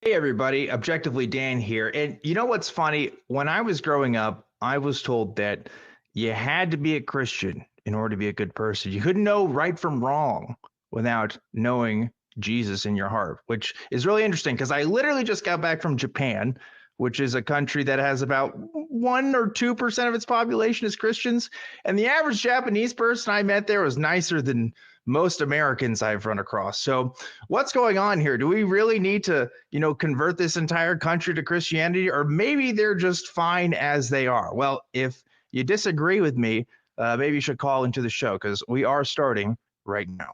Hey everybody, Objectively Dan here. And you know what's funny? When I was growing up, I was told that you had to be a Christian in order to be a good person. You couldn't know right from wrong without knowing Jesus in your heart, which is really interesting because I literally just got back from Japan, which is a country that has about 1 or 2% of its population as Christians. And the average Japanese person I met there was nicer than most Americans I've run across. So what's going on here? Do we really need to, convert this entire country to Christianity, or maybe they're just fine as they are? Well, if you disagree with me, maybe you should call into the show because we are starting right now.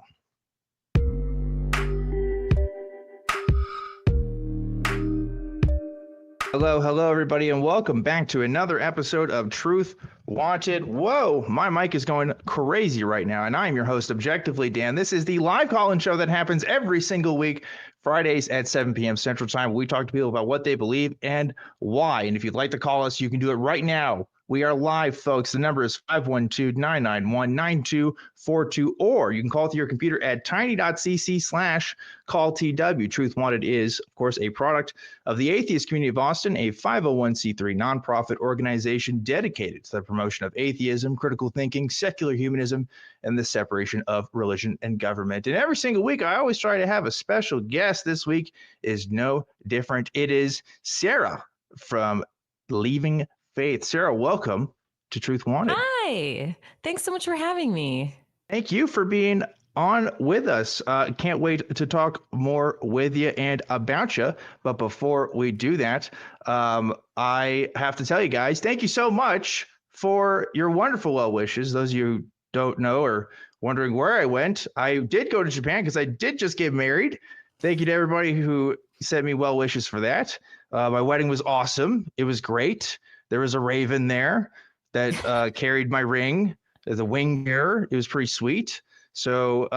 Hello, everybody, and welcome back to another episode of Truth Wanted. Whoa, my mic is going crazy right now, and I'm your host, Objectively Dan. This is the live call-in show that happens every single week, Fridays at 7 p.m. Central Time. We talk to people about what they believe and why. And if you'd like to call us, you can do it right now. We are live, folks. The number is 512-991-9242, or you can call through your computer at tiny.cc/calltw. Truth Wanted is, of course, a product of the Atheist Community of Austin, a 501c3 nonprofit organization dedicated to the promotion of atheism, critical thinking, secular humanism, and the separation of religion and government. And every single week, I always try to have a special guest. This week is no different. It is Sara from Leaving Faith. Sara, welcome to Truth Wanted. Hi. Thanks so much for having me. Thank you for being on with us. Can't wait to talk more with you and about you. But before we do that, I have to tell you guys, thank you so much for your wonderful well wishes. Those of you who don't know or wondering where I went, I did go to Japan because I did just get married. Thank you to everybody who sent me well wishes for that. My wedding was awesome. It was great. There was a raven there that carried my ring, the wing mirror. It was pretty sweet. So,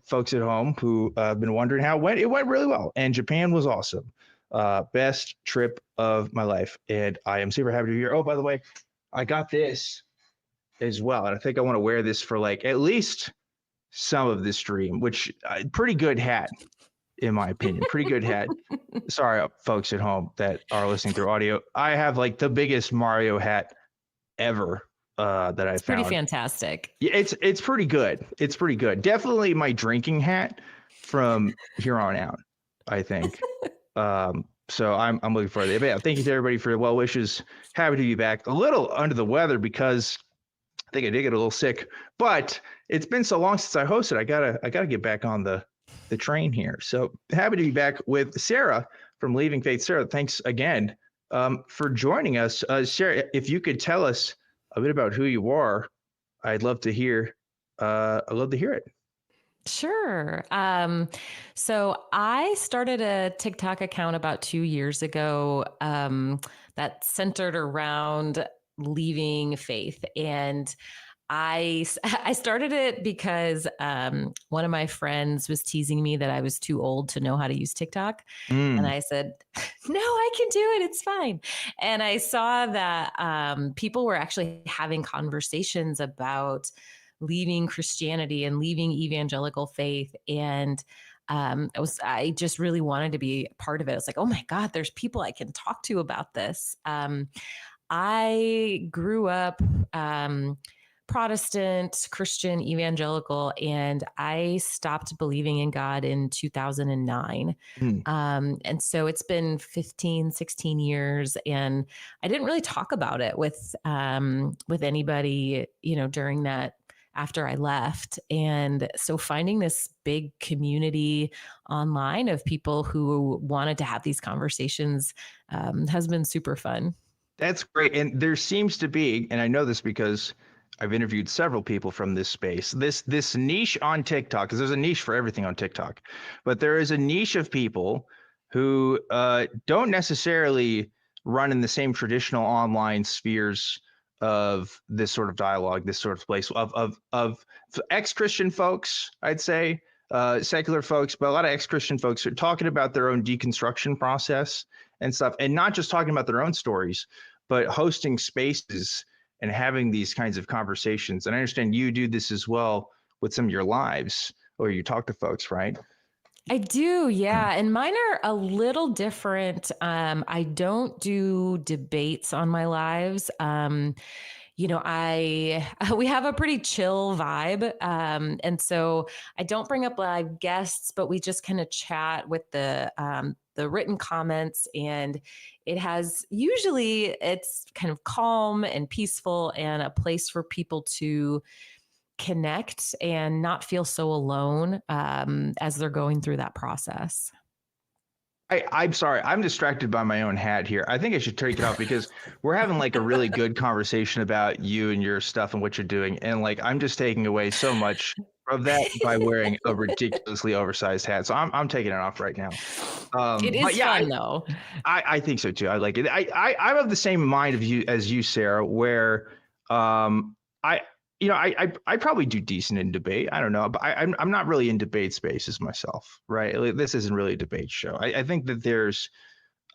folks at home who have been wondering how it went really well. And Japan was awesome. Best trip of my life. And I am super happy to be here. Oh, by the way, I got this as well. And I think I want to wear this for like at least some of this stream, which pretty good hat, in my opinion. Pretty good hat. Sorry, folks at home that are listening through audio. I have like the biggest Mario hat ever that I found. Pretty fantastic. Yeah, it's pretty good. It's pretty good. Definitely my drinking hat from here on out, I think. So I'm looking forward to it. But yeah, thank you to everybody for the well wishes. Happy to be back. A little under the weather because I think I did get a little sick, but it's been so long since I hosted. I gotta get back on the train here. So happy to be back with Sara from Leaving Faith. Sara, thanks again for joining us. Sara, if you could tell us a bit about who you are, I'd love to hear. I'd love to hear it. Sure. So I started a TikTok account about 2 years ago that centered around leaving faith. And I started it because one of my friends was teasing me that I was too old to know how to use TikTok. And I said, no, I can do it. It's fine. And I saw that people were actually having conversations about leaving Christianity and leaving evangelical faith. And I just really wanted to be part of it. It's like, oh my God, there's people I can talk to about this. I grew up Protestant, Christian, evangelical, and I stopped believing in God in 2009. And so it's been 15, 16 years, and I didn't really talk about it with anybody, during that after I left. And so finding this big community online of people who wanted to have these conversations has been super fun. That's great. And there seems to be, and I know this because I've interviewed several people from this space, this niche on TikTok, because there's a niche for everything on TikTok, but there is a niche of people who don't necessarily run in the same traditional online spheres of this sort of dialogue, this sort of place of ex-Christian folks, I'd say, secular folks, but a lot of ex-Christian folks are talking about their own deconstruction process and stuff, and not just talking about their own stories, but hosting spaces and having these kinds of conversations. And I understand you do this as well with some of your lives, or you talk to folks, right? I do, yeah. And mine are a little different. I don't do debates on my lives. I we have a pretty chill vibe. And so I don't bring up live guests, but we just kind of chat with the written comments, and it's kind of calm and peaceful and a place for people to connect and not feel so alone as they're going through that process. I'm sorry, I'm distracted by my own hat here. I think I should take it off because we're having like a really good conversation about you and your stuff and what you're doing. And like I'm just taking away so much of that by wearing a ridiculously oversized hat. So I'm taking it off right now. It But is yeah, fun though. I think so too. I like it. I'm of the same mind of you as you, Sarah, where I I probably do decent in debate. I don't know, but I'm not really in debate spaces myself, right? Like, this isn't really a debate show. I think that there's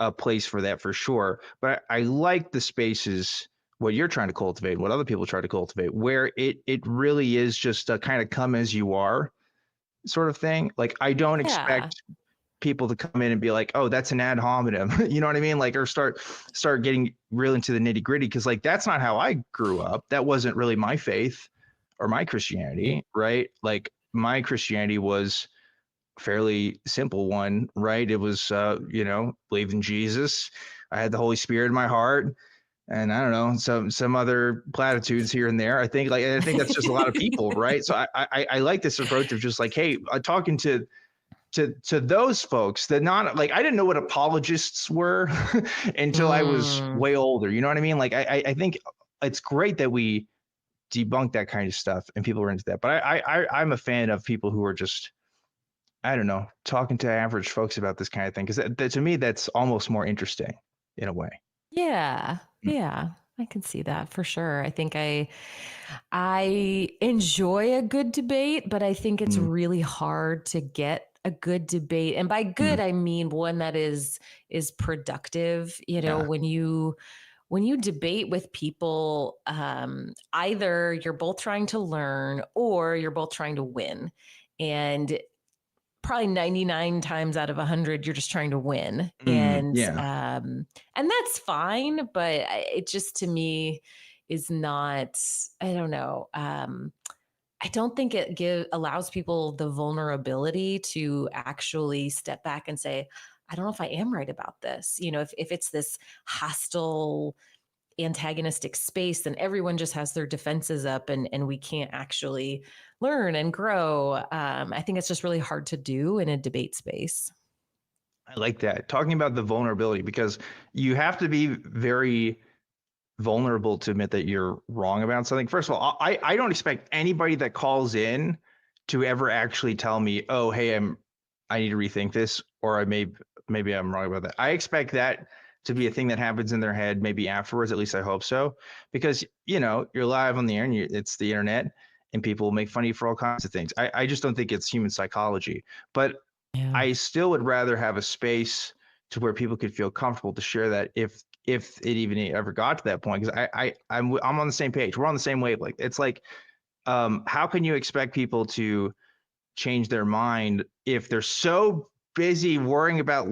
a place for that for sure, but I like the spaces what you're trying to cultivate, what other people try to cultivate, where it really is just a kind of come as you are sort of thing. Like I don't Yeah. expect people to come in and be like, oh, that's an ad hominem. You know what I mean? Like, or start getting real into the nitty gritty. Cause like, that's not how I grew up. That wasn't really my faith or my Christianity, right? Like my Christianity was a fairly simple one, right? It was, believed in Jesus. I had the Holy Spirit in my heart. And I don't know, some other platitudes here and there. I think that's just a lot of people, right? So I like this approach of just like, hey, talking to those folks that not like I didn't know what apologists were until I was Mm. way older. You know what I mean? Like I think it's great that we debunk that kind of stuff and people are into that. But I'm a fan of people who are just I don't know talking to average folks about this kind of thing because to me that's almost more interesting in a way. Yeah. Yeah. I can see that for sure. I think I enjoy a good debate, but I think it's Mm, really hard to get a good debate. And by mm, good, I mean one that is productive. yeah. When you debate with people, either you're both trying to learn or you're both trying to win. And probably 99 times out of 100 you're just trying to win, Yeah. and that's fine, but it just to me is not, I don't know, I don't think it allows people the vulnerability to actually step back and say, I don't know if I am right about this. If it's this hostile antagonistic space, then everyone just has their defenses up, and we can't actually learn and grow. I think it's just really hard to do in a debate space. I like that. Talking about the vulnerability because you have to be very vulnerable to admit that you're wrong about something. First of all, I don't expect anybody that calls in to ever actually tell me, "Oh, hey, I need to rethink this," or maybe I'm wrong about that. I expect that to be a thing that happens in their head maybe afterwards. At least I hope so, because you're live on the air and it's the internet, and people make fun of you for all kinds of things. I just don't think it's human psychology, but Yeah. I still would rather have a space to where people could feel comfortable to share that if it even ever got to that point because I'm on the same page. We're on the same wavelength. It's like how can you expect people to change their mind if they're so busy worrying about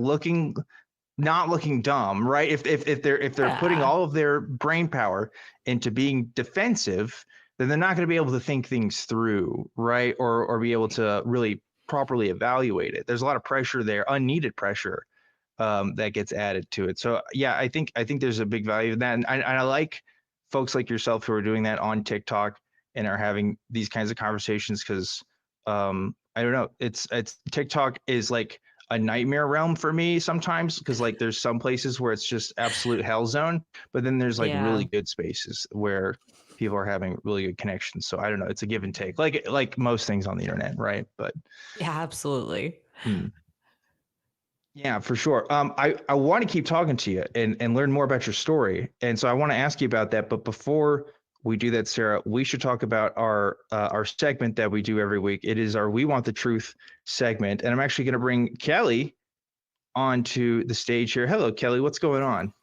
not looking dumb, right? If they're putting Yeah. all of their brain power into being defensive, then they're not going to be able to think things through, right? Or be able to really properly evaluate it. There's a lot of pressure there, unneeded pressure that gets added to it. So yeah, I think there's a big value in that, and I like folks like yourself who are doing that on TikTok and are having these kinds of conversations because I don't know, it's TikTok is like a nightmare realm for me sometimes because like there's some places where it's just absolute hell zone, but then there's like Yeah. really good spaces where people are having really good connections. So I don't know, it's a give and take, like most things on the internet, right? But Yeah, absolutely. hmm. Yeah, for sure. I want to keep talking to you and learn more about your story. And so I want to ask you about that. But before we do that, Sarah, we should talk about our segment that we do every week. It is our We Want the Truth segment. And I'm actually going to bring Kelly onto the stage here. Hello, Kelly. What's going on?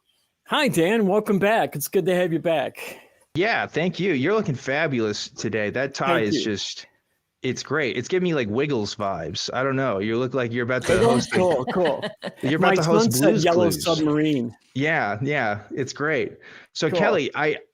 Hi, Dan. Welcome back. It's good to have you back. Yeah, thank you. You're looking fabulous today. That tie Thank is you. just It's great. It's giving me like Wiggles vibes. I don't know. You look like you're about to host. Cool. You're My about to host son said Blues Yellow Clues. Submarine. Yeah, it's great. So Cool. Kelly,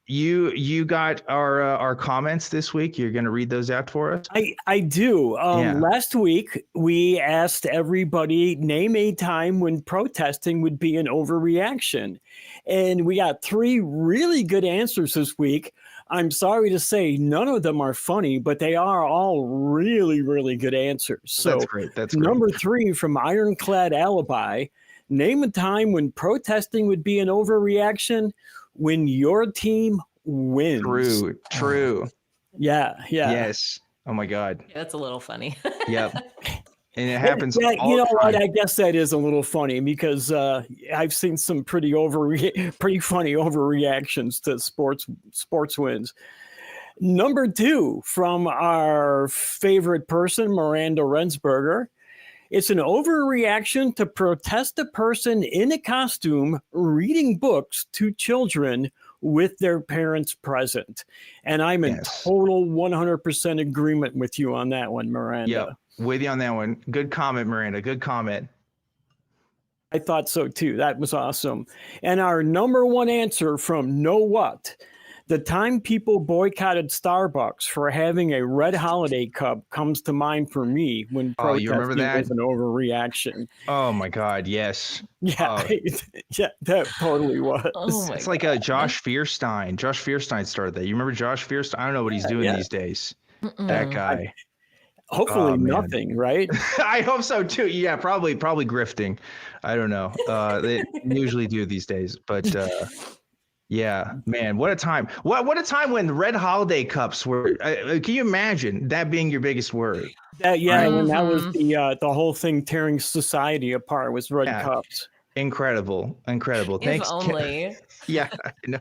you got our comments this week. You're going to read those out for us. I do. Yeah. Last week we asked everybody name a time when protesting would be an overreaction, and we got 3 really good answers this week. I'm sorry to say none of them are funny, but they are all really, really good answers. So That's great. That's great. Number 3 from Ironclad Alibi. Name a time when protesting would be an overreaction: when your team wins. True. Yeah. Yes. Oh my God. Yeah, that's a little funny. Yep. And it happens. Yeah, all you know the what? time. I guess that is a little funny because I've seen some pretty funny overreactions to sports wins. Number 2 from our favorite person, Miranda Rensberger. It's an overreaction to protest a person in a costume reading books to children with their parents present. And I'm in total 100% agreement with you on that one, Miranda. Yep. With you on that one. Good comment, Miranda. Good comment. I thought so too. That was awesome. And our number 1 answer from Know What: the time people boycotted Starbucks for having a red holiday cup comes to mind for me when you remember protesting that? was an overreaction. Oh my God, yes. Yeah, yeah, that totally was. Oh It's like Josh Fierstein. Josh Fierstein started that. You remember Josh Fierstein? I don't know what he's doing these days. That guy. Hopefully nothing, right? I hope so too. Yeah, probably grifting. I don't know. They usually do these days, but yeah, man, what a time! What a time when red holiday cups were. Can you imagine that being your biggest worry? When that was the whole thing tearing society apart was red cups. Incredible. Thanks. If only. Yeah. I know.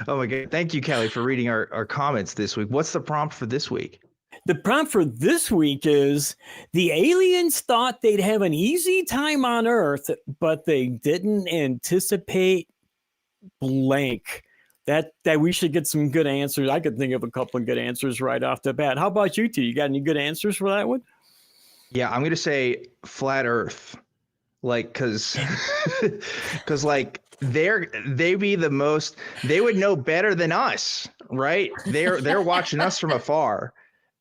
Oh my God. Thank you, Kelly, for reading our comments this week. What's the prompt for this week? The prompt for this week is: the aliens thought they'd have an easy time on Earth, but they didn't anticipate blank. That we should get some good answers. I could think of a couple of good answers right off the bat. How about you two? You got any good answers for that one? Yeah, I'm gonna say flat Earth, like because like they be the most. They would know better than us, right? They're watching us from afar.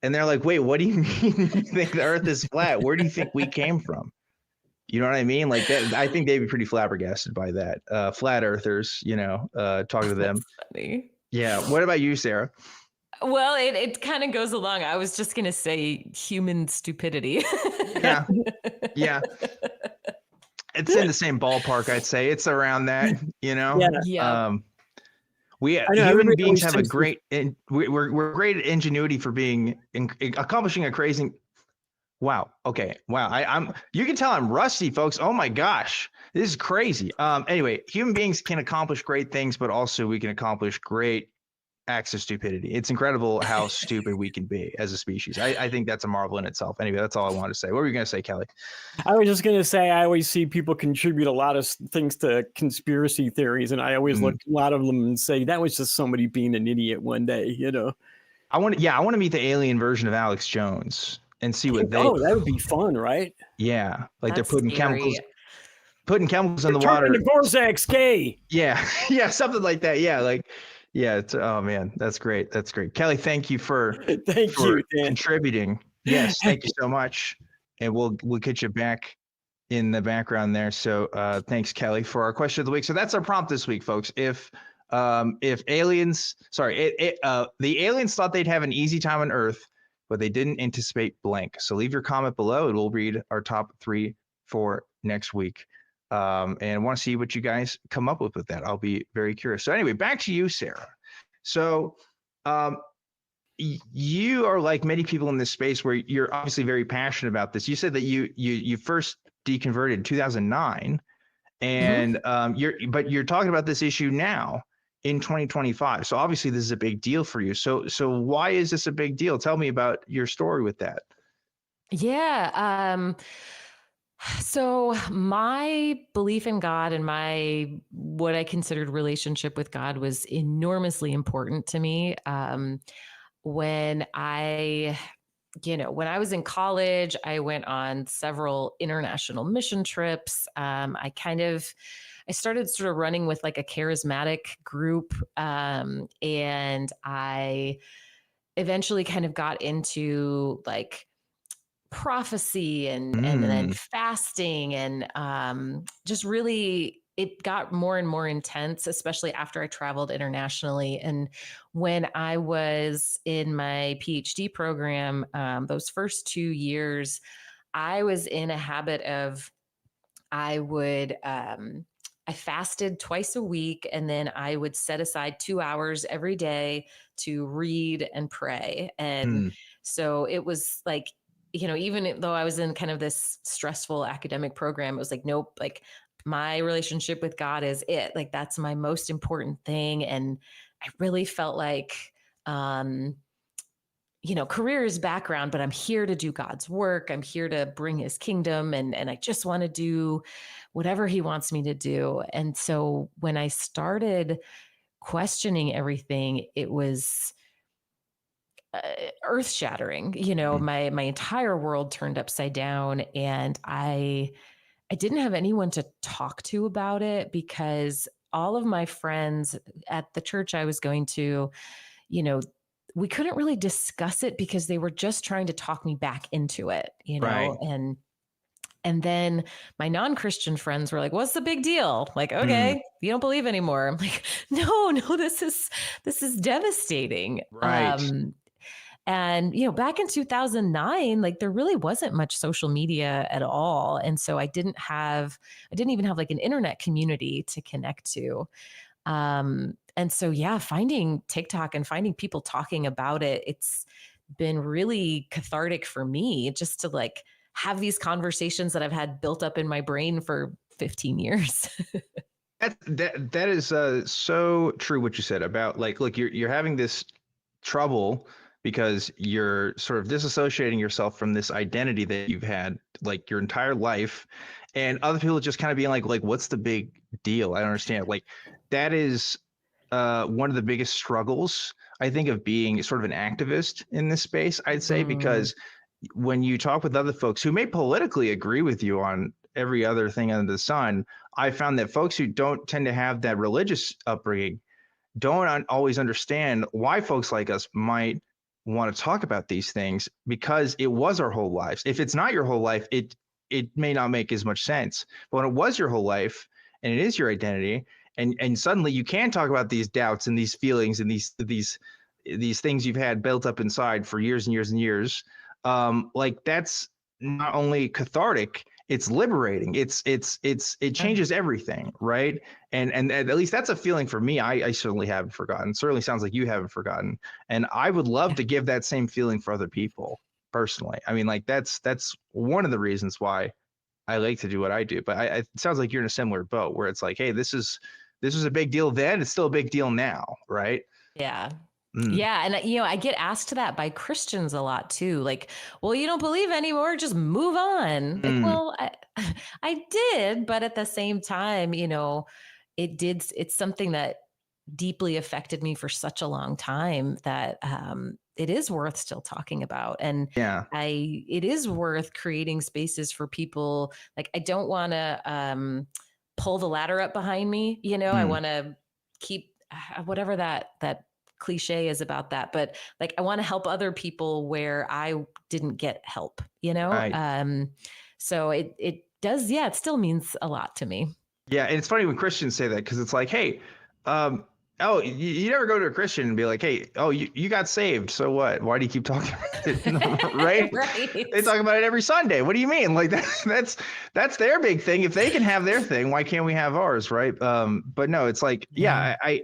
And they're like, wait, what do you mean you think the Earth is flat? Where do you think we came from? You know what I mean? Like that. I think they'd be pretty flabbergasted by that. Flat Earthers, talking to them. That's funny. Yeah. What about you, Sarah? Well, it kind of goes along. I was just going to say human stupidity. Yeah. It's in the same ballpark, I'd say. It's around that, Yeah. Human beings have a great, we're great at ingenuity for accomplishing a crazy. Wow. Okay. Wow. You can tell I'm rusty, folks. Oh my gosh, this is crazy. Anyway, human beings can accomplish great things, but also we can accomplish great acts of stupidity. It's incredible how stupid we can be as a species. I think that's a marvel in itself. Anyway, that's all I wanted to say. What were you going to say, Kelly? I was just going to say, I always see people contribute a lot of things to conspiracy theories, and I always look at a lot of them and say, that was just somebody being an idiot one day, I want to meet the alien version of Alex Jones and see what they. Oh, that would be fun, right? Yeah, like That's they're putting scary. chemicals in the water. Turning the Gorzak's gay. Yeah, something like that. Yeah, oh man, that's great. Kelly, thank you for contributing. Yes, thank you so much. And we'll get you back in the background there. So thanks, Kelly, for our question of the week. So that's our prompt this week, folks. If aliens, the aliens thought they'd have an easy time on Earth, but they didn't anticipate blank. So leave your comment below and we'll read our top 3 for next week. And I want to see what you guys come up with that. I'll be very curious. So anyway, back to you, Sarah. So you are like many people in this space where you're obviously very passionate about this. You said that you first deconverted in 2009 and you're talking about this issue now in 2025. So obviously this is a big deal for you. So why is this a big deal? Tell me about your story with that. Yeah. So my belief in God and what I considered relationship with God was enormously important to me. When I when I was in college, I went on several international mission trips. I started sort of running with like a charismatic group. And I eventually kind of got into like prophecy and then fasting and just really it got more and more intense, especially after I traveled internationally. And when I was in my PhD program, those first 2 years, I was in a habit of I would I fasted twice a week, and then I would set aside 2 hours every day to read and pray. And so it was like, even though I was in kind of this stressful academic program, it was like, nope, like my relationship with God is it. Like that's my most important thing. And I really felt like, career is background, but I'm here to do God's work. I'm here to bring his kingdom. And I just want to do whatever he wants me to do. And so when I started questioning everything, it was earth shattering. My entire world turned upside down, and I didn't have anyone to talk to about it because all of my friends at the church I was going to, we couldn't really discuss it because they were just trying to talk me back into it, Right. And then my non-Christian friends were like, what's the big deal? Like, okay, you don't believe anymore. I'm like, no, this is devastating. Right. And, back in 2009, like there really wasn't much social media at all. And so I didn't even have like an internet community to connect to. And so, yeah, finding TikTok and finding people talking about it, it's been really cathartic for me just to like have these conversations that I've had built up in my brain for 15 years. That is so true what you said about like, look, you're having this trouble because you're sort of disassociating yourself from this identity that you've had like your entire life, and other people just kind of being like what's the big deal? I don't understand. Like that is one of the biggest struggles I think of being sort of an activist in this space, I'd say, because when you talk with other folks who may politically agree with you on every other thing under the sun, I found that folks who don't tend to have that religious upbringing don't always understand why folks like us might want to talk about these things, because it was our whole lives. If it's not your whole life, it may not make as much sense. But when it was your whole life and it is your identity, and suddenly you can talk about these doubts and these feelings and these things you've had built up inside for years and years and years, like that's not only cathartic, it's liberating. It changes everything, right? And at least that's a feeling for me. I certainly haven't forgotten. Certainly sounds like you haven't forgotten. And I would love to give that same feeling for other people personally. I mean, like that's one of the reasons why I like to do what I do. But it sounds like you're in a similar boat where it's like, hey, this was a big deal then. It's still a big deal now, right? Yeah. Yeah. And, I get asked that by Christians a lot too. Like, well, you don't believe anymore, just move on. Like, well, I did. But at the same time, it's something that deeply affected me for such a long time that it is worth still talking about. And it is worth creating spaces for people. Like, I don't want to pull the ladder up behind me. I want to keep whatever that cliche is about that, but like I want to help other people where I didn't get help, Right. So it does, it still means a lot to me. Yeah, and it's funny when Christians say that, because it's like, hey, oh, you never go to a Christian and be like, hey, oh, you got saved, so what? Why do you keep talking about it? Right? Right. They talk about it every Sunday. What do you mean? Like that's their big thing. If they can have their thing, why can't we have ours, right? But no, it's like, I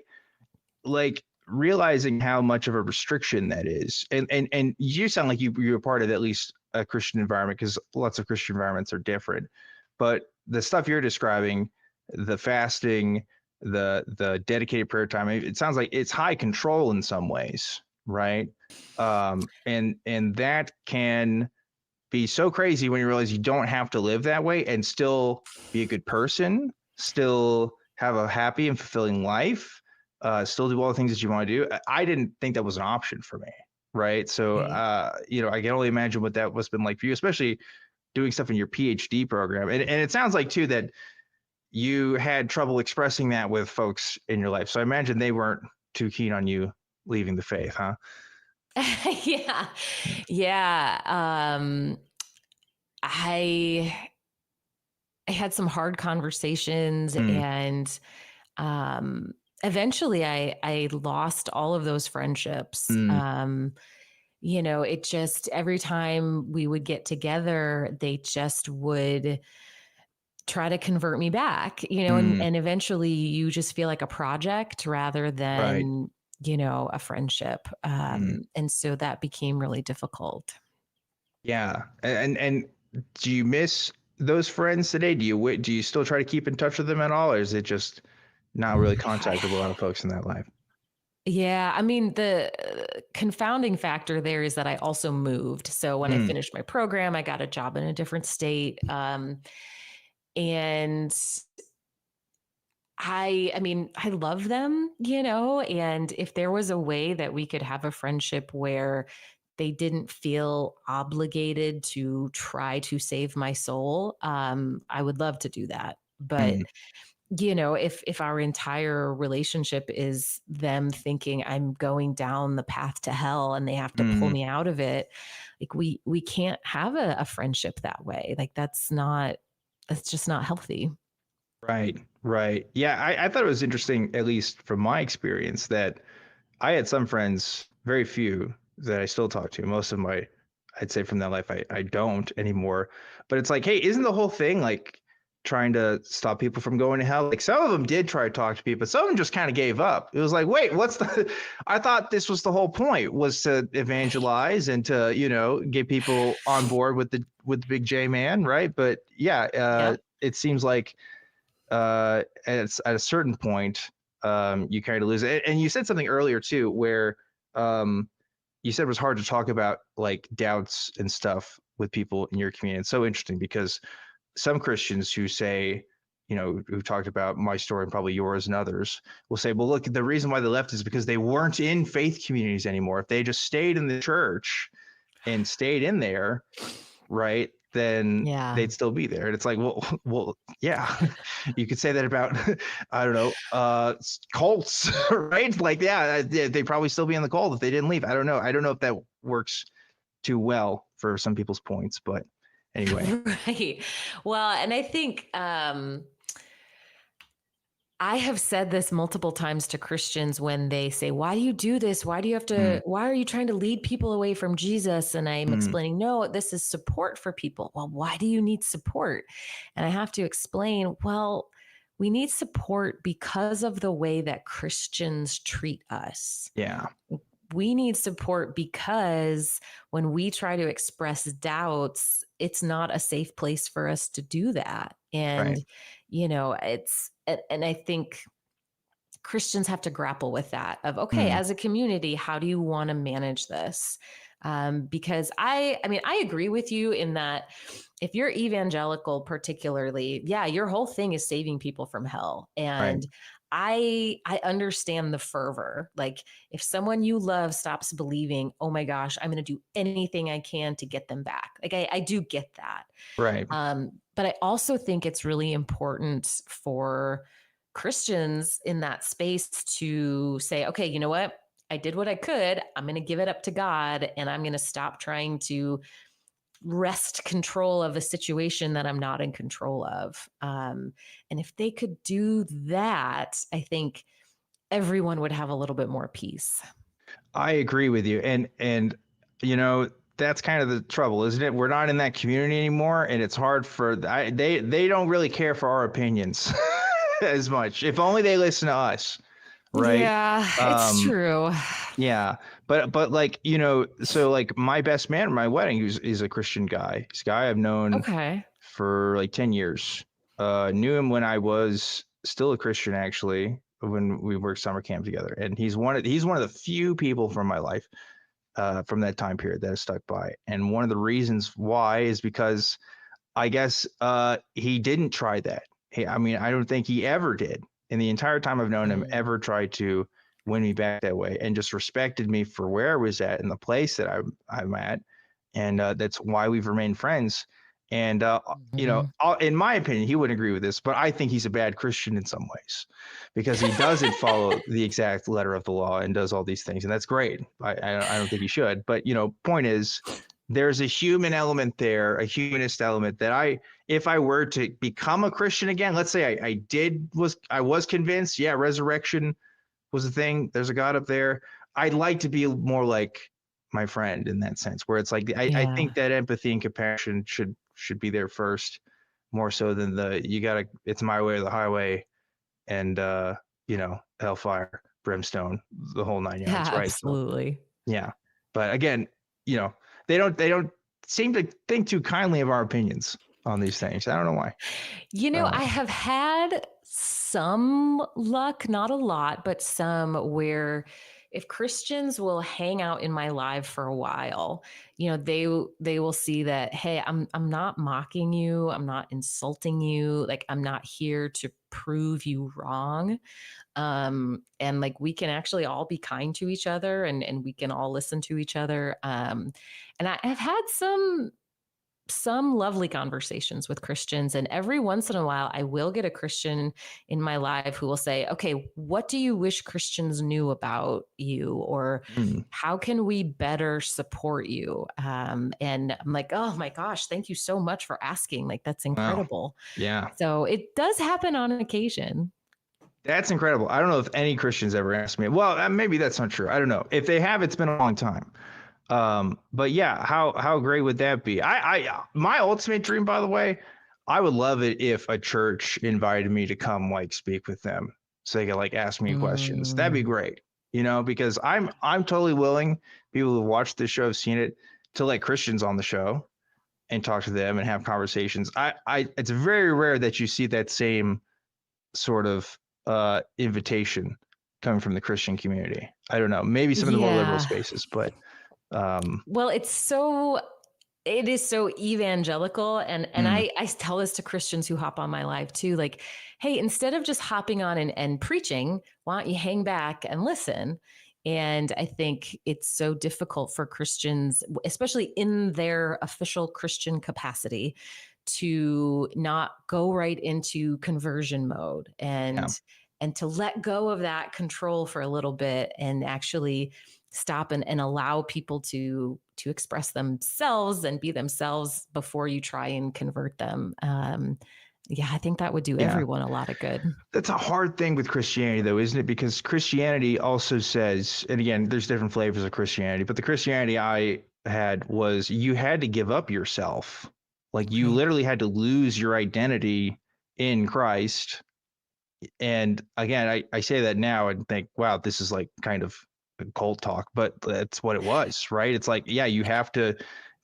like realizing how much of a restriction that is, and you sound like you're part of at least a Christian environment, because lots of Christian environments are different. But the stuff you're describing, the fasting, the dedicated prayer time, it sounds like it's high control in some ways, right? And that can be so crazy when you realize you don't have to live that way and still be a good person, still have a happy and fulfilling life, still do all the things that you want to do. I didn't think that was an option for me. right? So, Right. you know, I can only imagine what that must have been like for you, especially doing stuff in your PhD program. And it sounds like too that you had trouble expressing that with folks in your life. So I imagine they weren't too keen on you leaving the faith, huh? Yeah. Yeah. I I had some hard conversations, Mm, and um eventually I lost all of those friendships. mm, You know, it just every time we would get together, they just would try to convert me back, you know, mm, and eventually you just feel like a project rather right. than, you know, a friendship. Mm, And so that became really difficult. yeah. And do you miss those friends today? Do you still try to keep in touch with them at all, or is it just not really contact with a lot of folks in that life? Yeah, I mean, the confounding factor there is that I also moved. So when I Mm, finished my program, I got a job in a different state. And I mean, I love them, you know, and if there was a way that we could have a friendship where they didn't feel obligated to try to save my soul, I would love to do that. But mm, you know, if our entire relationship is them thinking I'm going down the path to hell and they have to pull mm. me out of it, like we can't have a friendship that way. Like that's just not healthy. Right, right. Yeah, I thought it was interesting, at least from my experience, that I had some friends, very few, that I still talk to. Most of my, I'd say from that life, I don't anymore. But it's like, hey, isn't the whole thing like trying to stop people from going to hell? Like some of them did try to talk to people, but some of them just kind of gave up. It was like, wait, what's the? I thought this was the whole point, was to evangelize and to, you know, get people on board with the big J man, right? But yeah, Yeah. it seems like at a certain point, you kind of lose it. And you said something earlier too, where um, you said it was hard to talk about like doubts and stuff with people in your community. It's so interesting because some Christians who say, you know, who talked about my story and probably yours and others will say, well, look, the reason why they left is because they weren't in faith communities anymore. If they just stayed in the church and stayed in there, right, then Yeah. they'd still be there. And it's like, well, yeah, you could say that about, I don't know, cults, right? Like, yeah, they probably still be in the cult if they didn't leave. I don't know. I don't know if that works too well for some people's points, but anyway. Right. Well, and I think I have said this multiple times to Christians when they say, why do you do this? Why do you have Mm, to, why are you trying to lead people away from Jesus? And I'm mm, explaining, no, this is support for people. Well, why do you need support? And I have to explain, well, we need support because of the way that Christians treat us. yeah, We need support because when we try to express doubts, it's not a safe place for us to do that. right. And, you know, and I think Christians have to grapple with that of, okay, Mm, as a community, how do you want to manage this? Because I mean, I agree with you in that if you're evangelical, particularly, yeah, your whole thing is saving people from hell. right. And I understand the fervor. Like if someone you love stops believing, oh my gosh, I'm going to do anything I can to get them back. Like I do get that. Right. But I also think it's really important for Christians in that space to say, okay, you know what? I did what I could. I'm going to give it up to God and I'm going to stop trying to wrest control of a situation that I'm not in control of. And if they could do that, I think everyone would have a little bit more peace. I agree with you. And you know, that's kind of the trouble, isn't it? We're not in that community anymore, and it's hard for they don't really care for our opinions as much. If only they listen to us, right? Yeah, it's Um, true. yeah, but like, you know, so like my best man at my wedding, who's is a Christian guy. This guy I've known Okay. for like 10 years. Knew him when I was still a Christian, actually, when we worked summer camp together. And he's one of the few people from my life from that time period that has stuck by. And one of the reasons why is because I guess he didn't try that. I mean, I don't think he ever did in the entire time I've known him Mm. ever tried to win me back that way, and just respected me for where I was at and the place that I'm at, and that's why we've remained friends. And in my opinion, he wouldn't agree with this, but I think he's a bad Christian in some ways because he doesn't follow the exact letter of the law and does all these things, and that's great. I don't think he should, but point is, there's a human element there, a humanist element that if I were to become a Christian again, let's say I was convinced, yeah, resurrection was the thing. There's a God up there. I'd like to be more like my friend in that sense, where it's like I think that empathy and compassion should be there first, more so than it's my way or the highway, and hellfire, brimstone, the whole 9 yards, Yeah, right? absolutely. So, yeah, but again, they don't seem to think too kindly of our opinions on these things. I don't know why. I have had some luck, not a lot, but some, where if Christians will hang out in my life for a while, they will see that, hey, I'm not mocking you, I'm not insulting you, like I'm not here to prove you wrong. And like we can actually all be kind to each other, and we can all listen to each other. And I've had some lovely conversations with Christians. And every once in a while, I will get a Christian in my life who will say, okay, what do you wish Christians knew about you? Or how can we better support you? And I'm like, oh my gosh, thank you so much for asking. Like, that's incredible. Wow. Yeah. So it does happen on occasion. That's incredible. I don't know if any Christians ever asked me. Well, maybe that's not true. I don't know. If they have, it's been a long time. But yeah, how great would that be? My ultimate dream, by the way, I would love it if a church invited me to come like speak with them, so they could like ask me questions. That'd be great, because I'm totally willing. People who watch this show have seen it, to let Christians on the show and talk to them and have conversations. It's very rare that you see that same sort of invitation coming from the Christian community. I don't know, maybe some of the more liberal spaces, but well, it is so evangelical, and I tell this to Christians who hop on my live too, like, hey, instead of just hopping on and preaching, why don't you hang back and listen? And I think it's so difficult for Christians, especially in their official Christian capacity, to not go right into conversion mode and to let go of that control for a little bit and actually stop and allow people to express themselves and be themselves before you try and convert them. I think that would do everyone a lot of good. That's a hard thing with Christianity, though, isn't it? Because Christianity also says, and again, there's different flavors of Christianity, but the Christianity I had was you had to give up yourself. Like you literally had to lose your identity in Christ. And again, I say that now and think, wow, this is like kind of cult talk, but that's what it was, right? It's like, yeah, you have to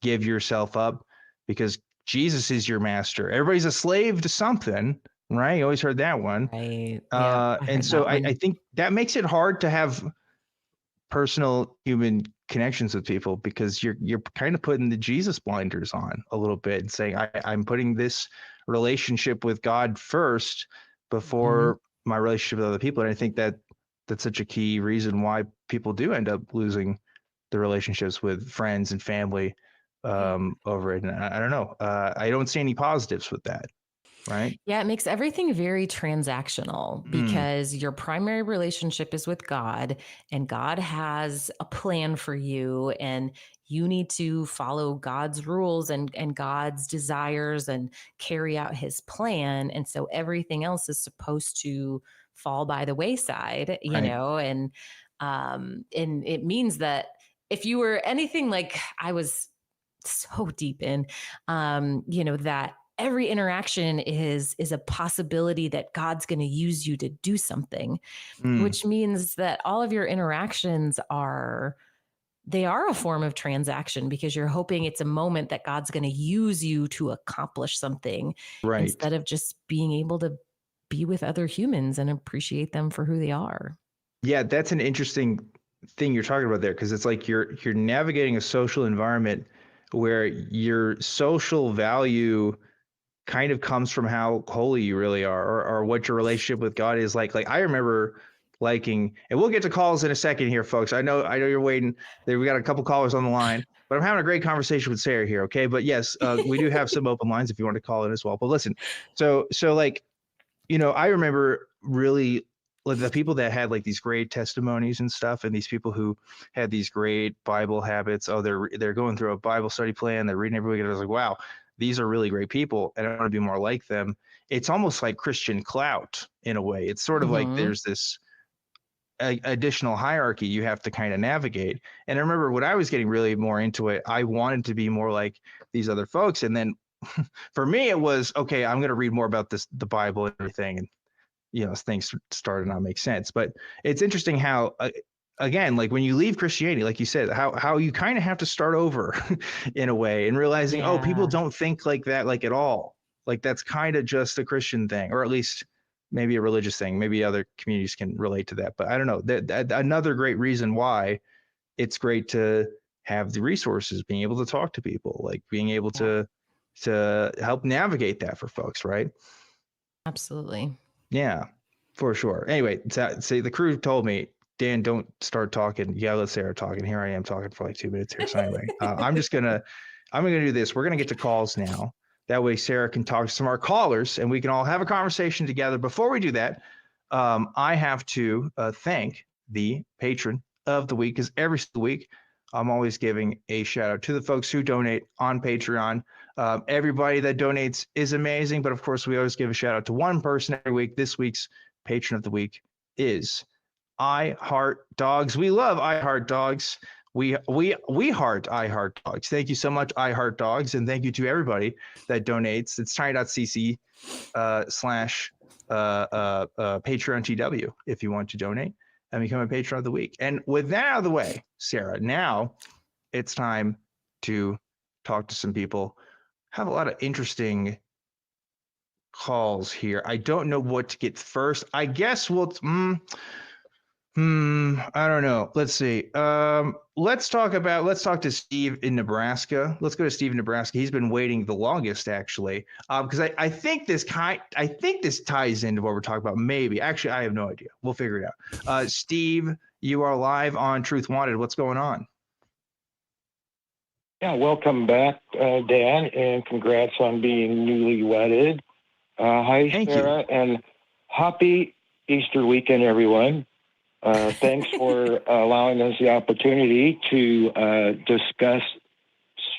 give yourself up because Jesus is your master. Everybody's a slave to something, right? You always heard that one. Right. And so I think that makes it hard to have personal human connections with people because you're kind of putting the Jesus blinders on a little bit and saying, I'm putting this relationship with God first before my relationship with other people. And I think that's such a key reason why people do end up losing the relationships with friends and family over it. And I don't know. I don't see any positives with that. Right. Yeah, it makes everything very transactional because your primary relationship is with God and God has a plan for you and you need to follow God's rules and God's desires and carry out his plan. And so everything else is supposed to fall by the wayside, you know, and it means that if you were anything like I was so deep in, that every interaction is a possibility that God's going to use you to do something, which means that all of your interactions are a form of transaction because you're hoping it's a moment that God's going to use you to accomplish something instead of just being able to be with other humans and appreciate them for who they are. Yeah, that's an interesting thing you're talking about there because it's like you're navigating a social environment where your social value kind of comes from how holy you really are or what your relationship with God is like. Like I remember liking, and we'll get to calls in a second here, folks. I know you're waiting. We got a couple callers on the line, but I'm having a great conversation with Sara here. Okay. But yes, we do have some open lines if you want to call in as well. But listen, so like, I remember really like the people that had like these great testimonies and stuff, and these people who had these great Bible habits. Oh, they're going through a Bible study plan. They're reading every week. And I was like, wow, these are really great people, and I want to be more like them. It's almost like Christian clout in a way. It's sort of like there's this additional hierarchy you have to kind of navigate. And I remember when I was getting really more into it, I wanted to be more like these other folks. And then for me, it was, okay, I'm going to read more about the Bible and everything. And, things started to not make sense. But it's interesting how, again, like when you leave Christianity, like you said, how you kind of have to start over in a way, and realizing, oh, people don't think like that, like at all. Like that's kind of just a Christian thing, or at least maybe a religious thing. Maybe other communities can relate to that, but I don't know. That another great reason why it's great to have the resources, being able to talk to people, like being able to help navigate that for folks, right? Absolutely. Yeah, for sure. Anyway, see, the crew told me, Dan, don't start talking. Yeah, let Sara talk. And here I am talking for like 2 minutes here. So anyway, I'm gonna do this. We're gonna get to calls now. That way Sara can talk to some of our callers and we can all have a conversation together. Before we do that, I have to thank the patron of the week, because every single week I'm always giving a shout out to the folks who donate on Patreon. Everybody that donates is amazing, but of course we always give a shout out to one person every week. This week's patron of the week is I Heart Dogs. We love I Heart Dogs. We heart I Heart Dogs. Thank you so much, I Heart Dogs, and thank you to everybody that donates. It's tiny.cc / Patreon TW if you want to donate and become a patron of the week. And with that out of the way, Sara, now it's time to talk to some people. Have a lot of interesting calls here. I don't know what to get first. I guess we'll I don't know. Let's see. Let's talk to Steve in Nebraska. Let's go to Steve in Nebraska. He's been waiting the longest, actually, because I think this ties into what we're talking about. Maybe, actually, I have no idea. We'll figure it out. Steve, you are live on Truth Wanted. What's going on? Yeah, welcome back, Dan, and congrats on being newly wedded. Hi, Thank Sara, you. and happy Easter weekend, everyone. Thanks for allowing us the opportunity to discuss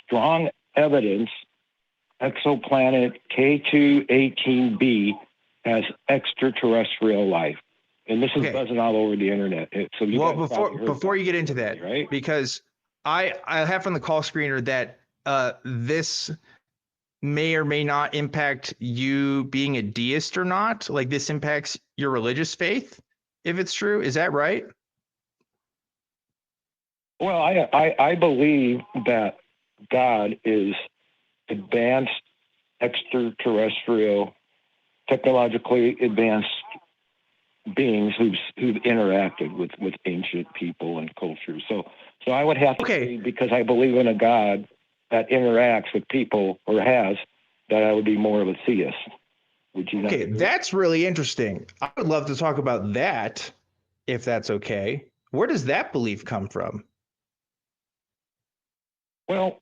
strong evidence exoplanet K2-18b has extraterrestrial life. And this is buzzing all over the internet. Before you get into that, right? Because I have from the call screener that this may or may not impact you being a deist or not. Like this impacts your religious faith, if it's true. Is that right? Well, I believe that God is advanced, extraterrestrial, technologically advanced beings who've interacted with ancient people and cultures. So I would have to say, because I believe in a God that interacts with people or has, that I would be more of a theist. Would you not agree? That's really interesting. I would love to talk about that, if that's okay. Where does that belief come from? Well,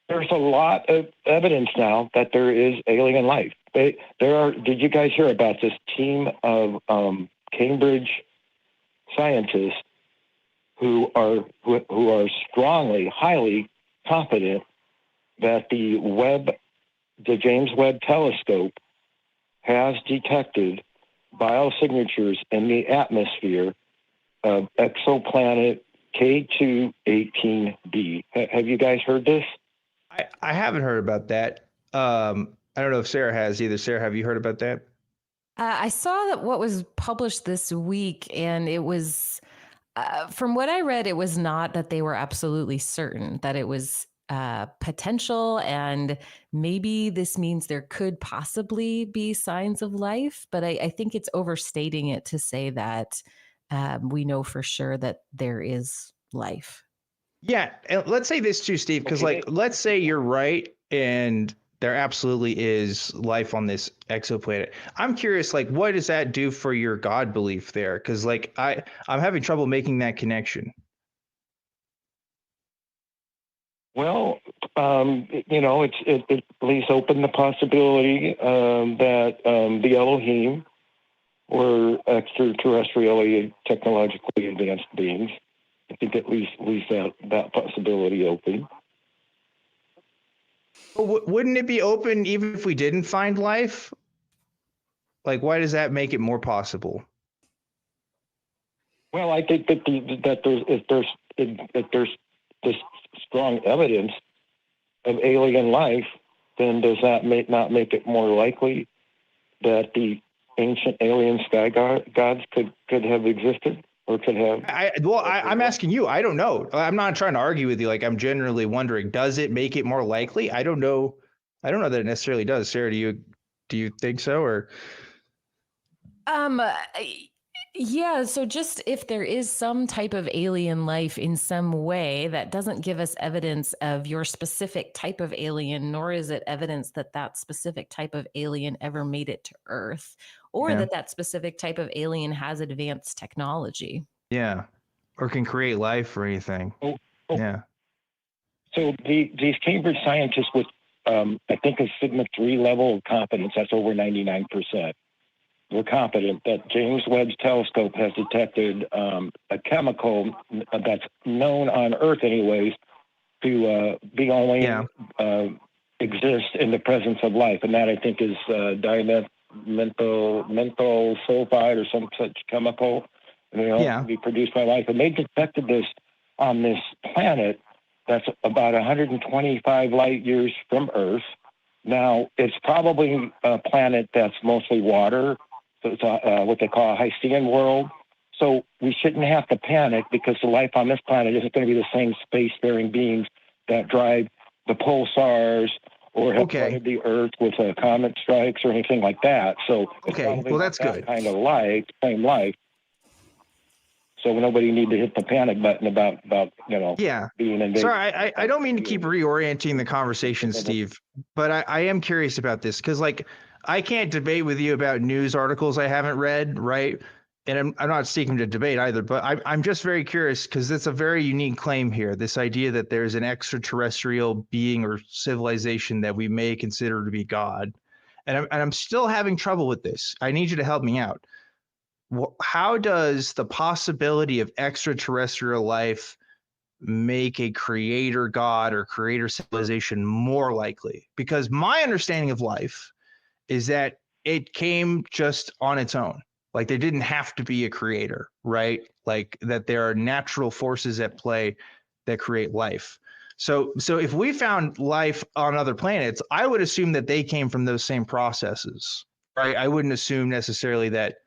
there's a lot of evidence now that there is alien life. Did you guys hear about this team of Cambridge scientists who are strongly, highly confident that the James Webb Telescope has detected biosignatures in the atmosphere of exoplanet K2-18b. Have you guys heard this? I haven't heard about that. I don't know if Sara has either. Sara, have you heard about that? I saw that what was published this week, and it was, from what I read, it was not that they were absolutely certain, that it was potential, and maybe this means there could possibly be signs of life. But I think it's overstating it to say that we know for sure that there is life. Yeah. And let's say this too, Steve, because let's say you're right and there absolutely is life on this exoplanet. I'm curious, like, what does that do for your God belief there? Because, like, I'm having trouble making that connection. Well, it leaves open the possibility that the Elohim were extraterrestrially, technologically advanced beings. I think it leaves that possibility open. Wouldn't it be open even if we didn't find life? Like, why does that make it more possible? Well, I think that if there's this strong evidence of alien life, then does that not make it more likely that the ancient alien sky gods could have existed or could have? I'm asking you. I don't know. I'm not trying to argue with you. Like, I'm generally wondering, does it make it more likely? I don't know. I don't know that it necessarily does. Sarah, do you think so, or? Yeah, so just if there is some type of alien life in some way, that doesn't give us evidence of your specific type of alien, nor is it evidence that that specific type of alien ever made it to Earth, or that that specific type of alien has advanced technology. Yeah, or can create life or anything. Oh. Yeah. So these Cambridge scientists with, I think, a Sigma 3 level of competence, that's over 99%. We're confident that James Webb's telescope has detected a chemical that's known on Earth, anyways, to be only exist in the presence of life, and that I think is dimethyl sulfide or some such chemical, and they can be produced by life. And they detected this on this planet that's about 125 light years from Earth. Now, it's probably a planet that's mostly water. So it's what they call a Hycean world. So we shouldn't have to panic because the life on this planet isn't going to be the same spacefaring beings that drive the pulsars or have flooded the Earth with comet strikes or anything like that. So well, that's good. Kind of life, same life. So nobody need to hit the panic button about being invaded. Sorry, I don't mean to keep reorienting the conversation, Steve, but I am curious about this because, like, I can't debate with you about news articles I haven't read, right? And I'm not seeking to debate either, but I'm just very curious because it's a very unique claim here. This idea that there's an extraterrestrial being or civilization that we may consider to be God, and I'm still having trouble with this. I need you to help me out. How does the possibility of extraterrestrial life make a creator God or creator civilization more likely? Because my understanding of life is that it came just on its own. Like, there didn't have to be a creator, right? Like, that there are natural forces at play that create life. So if we found life on other planets, I would assume that they came from those same processes, right? I wouldn't assume necessarily that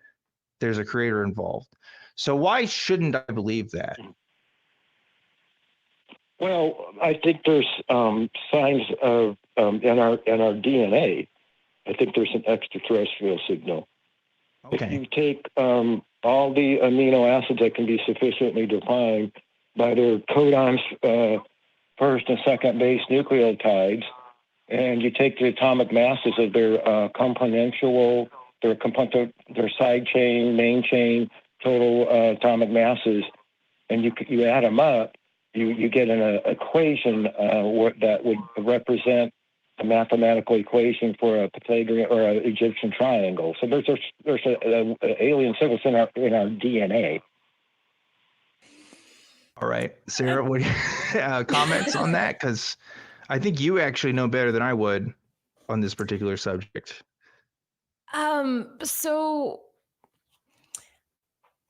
there's a creator involved. So why shouldn't I believe that? Well, I think there's signs of in our DNA. I think there's an extraterrestrial signal. Okay. If you take all the amino acids that can be sufficiently defined by their codons, first and second base nucleotides, and you take the atomic masses of their their side chain, main chain, total atomic masses, and you add them up, you get an equation that would represent a mathematical equation for a Pythagorean or an Egyptian triangle. So there's an alien signal in our DNA. All right, Sarah, what comments on that? Because I think you actually know better than I would on this particular subject. So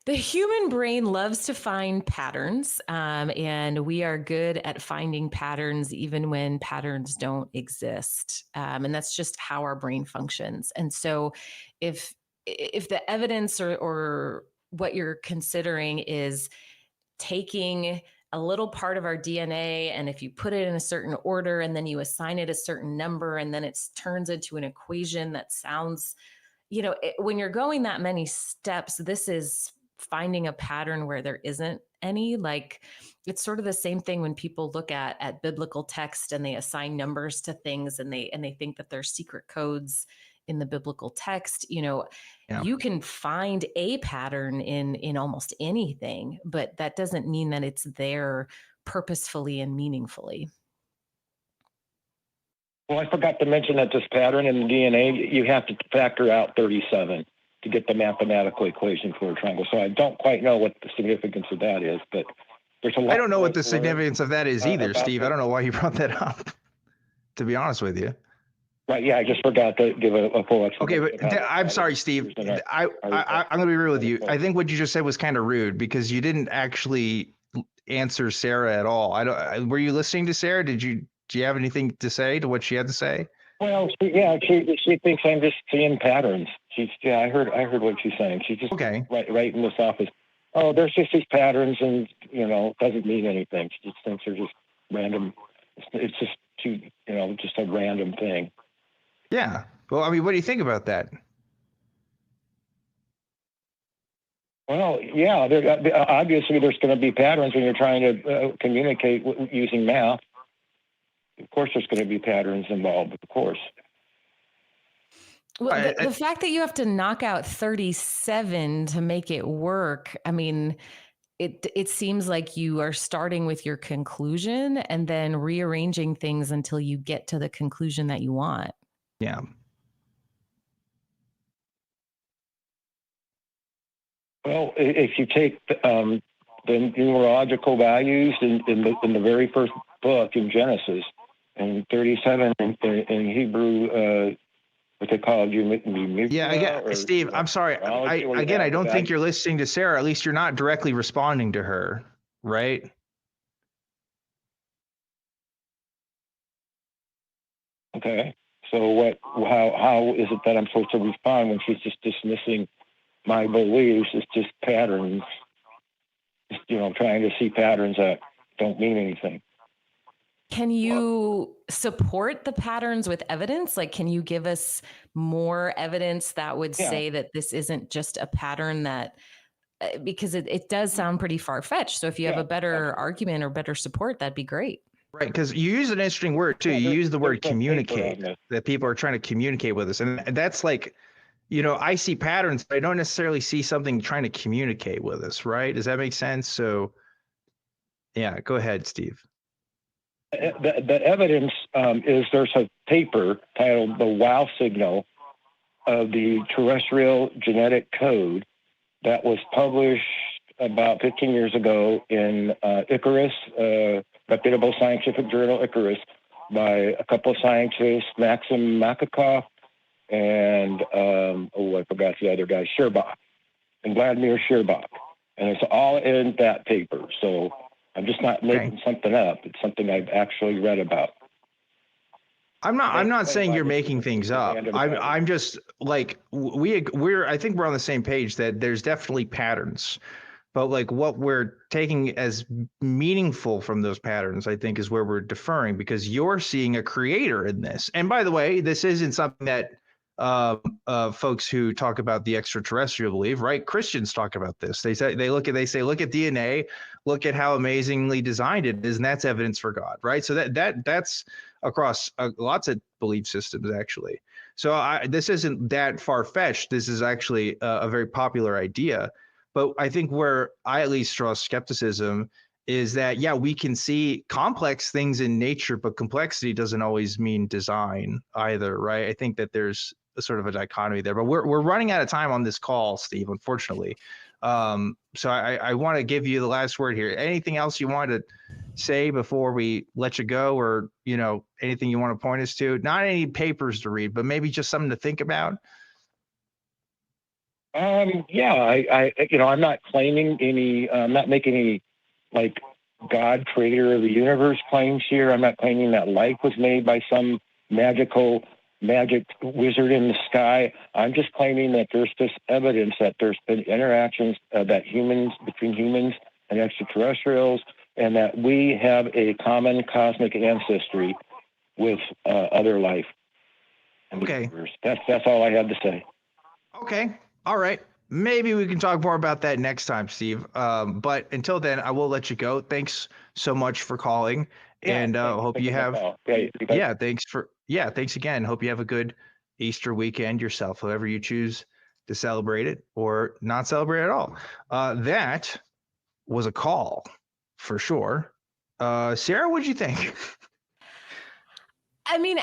the human brain loves to find patterns, and we are good at finding patterns even when patterns don't exist. And that's just how our brain functions. And so if the evidence or what you're considering is taking a little part of our DNA, and if you put it in a certain order and then you assign it a certain number, and then it turns into an equation that sounds, when you're going that many steps, this is finding a pattern where there isn't any? Like, it's sort of the same thing when people look at biblical text and they assign numbers to things, and they think that there's secret codes in the biblical text. You can find a pattern in almost anything, but that doesn't mean that it's there purposefully and meaningfully. Well, I forgot to mention that this pattern in the DNA, you have to factor out 37 to get the mathematical equation for a triangle. So I don't quite know what the significance of that is, but there's a lot. I don't know what the significance of that is either, Steve. I don't know why you brought that up, to be honest with you. Right. Yeah, I just forgot to give a full explanation. Okay, but I'm sorry, Steve. I'm going to be real with you. I think what you just said was kind of rude because you didn't actually answer Sarah at all. Were you listening to Sarah? Do you have anything to say to what she had to say? Well, she thinks I'm just seeing patterns. I heard what she's saying. She's just writing this off as, oh, there's just these patterns, and it doesn't mean anything. She just thinks they're just random. It's just just a random thing. Yeah. Well, I mean, what do you think about that? Well, yeah. Obviously, there's going to be patterns when you're trying to communicate using math. Of course, there's going to be patterns involved, of course. Well, the fact that you have to knock out 37 to make it work, I mean, it seems like you are starting with your conclusion and then rearranging things until you get to the conclusion that you want. Yeah. Well, if you take the numerological values in the very first book in Genesis, and 37 in Hebrew, what they call it, yeah. Steve, I'm sorry. I don't think you're listening to Sarah. At least you're not directly responding to her, right? Okay. So how is it that I'm supposed to respond when she's just dismissing my beliefs as just patterns? Just, trying to see patterns that don't mean anything. Can you support the patterns with evidence? Like, can you give us more evidence that would say that this isn't just a pattern that, because it does sound pretty far-fetched. So if you have a better argument or better support, that'd be great. Right, because you use an interesting word too. You use the word communicate, that people are trying to communicate with us. And that's like, I see patterns, but I don't necessarily see something trying to communicate with us, right? Does that make sense? So yeah, go ahead, Steve. The evidence is there's a paper titled The Wow Signal of the Terrestrial Genetic Code that was published about 15 years ago in Icarus, reputable scientific journal Icarus, by a couple of scientists, Maxim Makakov and, I forgot the other guy, Sherbach, and Vladimir Sherbach. And it's all in that paper. So I'm just not making something up. It's something I've actually read about. I'm not saying you're making things up. I'm just like, I think we're on the same page that there's definitely patterns, but like what we're taking as meaningful from those patterns, I think, is where we're deferring, because you're seeing a creator in this. And by the way, this isn't something that folks who talk about the extraterrestrial believe, right? Christians talk about this. They say, look at DNA, look at how amazingly designed it is, and that's evidence for God, right? So that's across lots of belief systems, actually. So this isn't that far-fetched. This is actually a very popular idea. But I think where I at least draw skepticism is that, yeah, we can see complex things in nature, but complexity doesn't always mean design either, right? I think that there's a sort of a dichotomy there. But we're running out of time on this call, Steve, unfortunately. So I want to give you the last word here. Anything else you want to say before we let you go, or anything you want to point us to? Not any papers to read, but maybe just something to think about. Yeah, I'm not claiming any. I'm not making any like God, creator of the universe claims here. I'm not claiming that life was made by some magic wizard in the sky. I'm just claiming that there's this evidence that there's been interactions between humans and extraterrestrials, and that we have a common cosmic ancestry with other life. Okay. That's all I had to say. Okay. All right. maybe we can talk more about that next time, Steve. But until then, I will let you go. Thanks so much for calling, and hope you have. Thanks again. Hope you have a good Easter weekend yourself, however you choose to celebrate it or not celebrate at all. That was a call for sure. Sarah, what'd you think? I mean,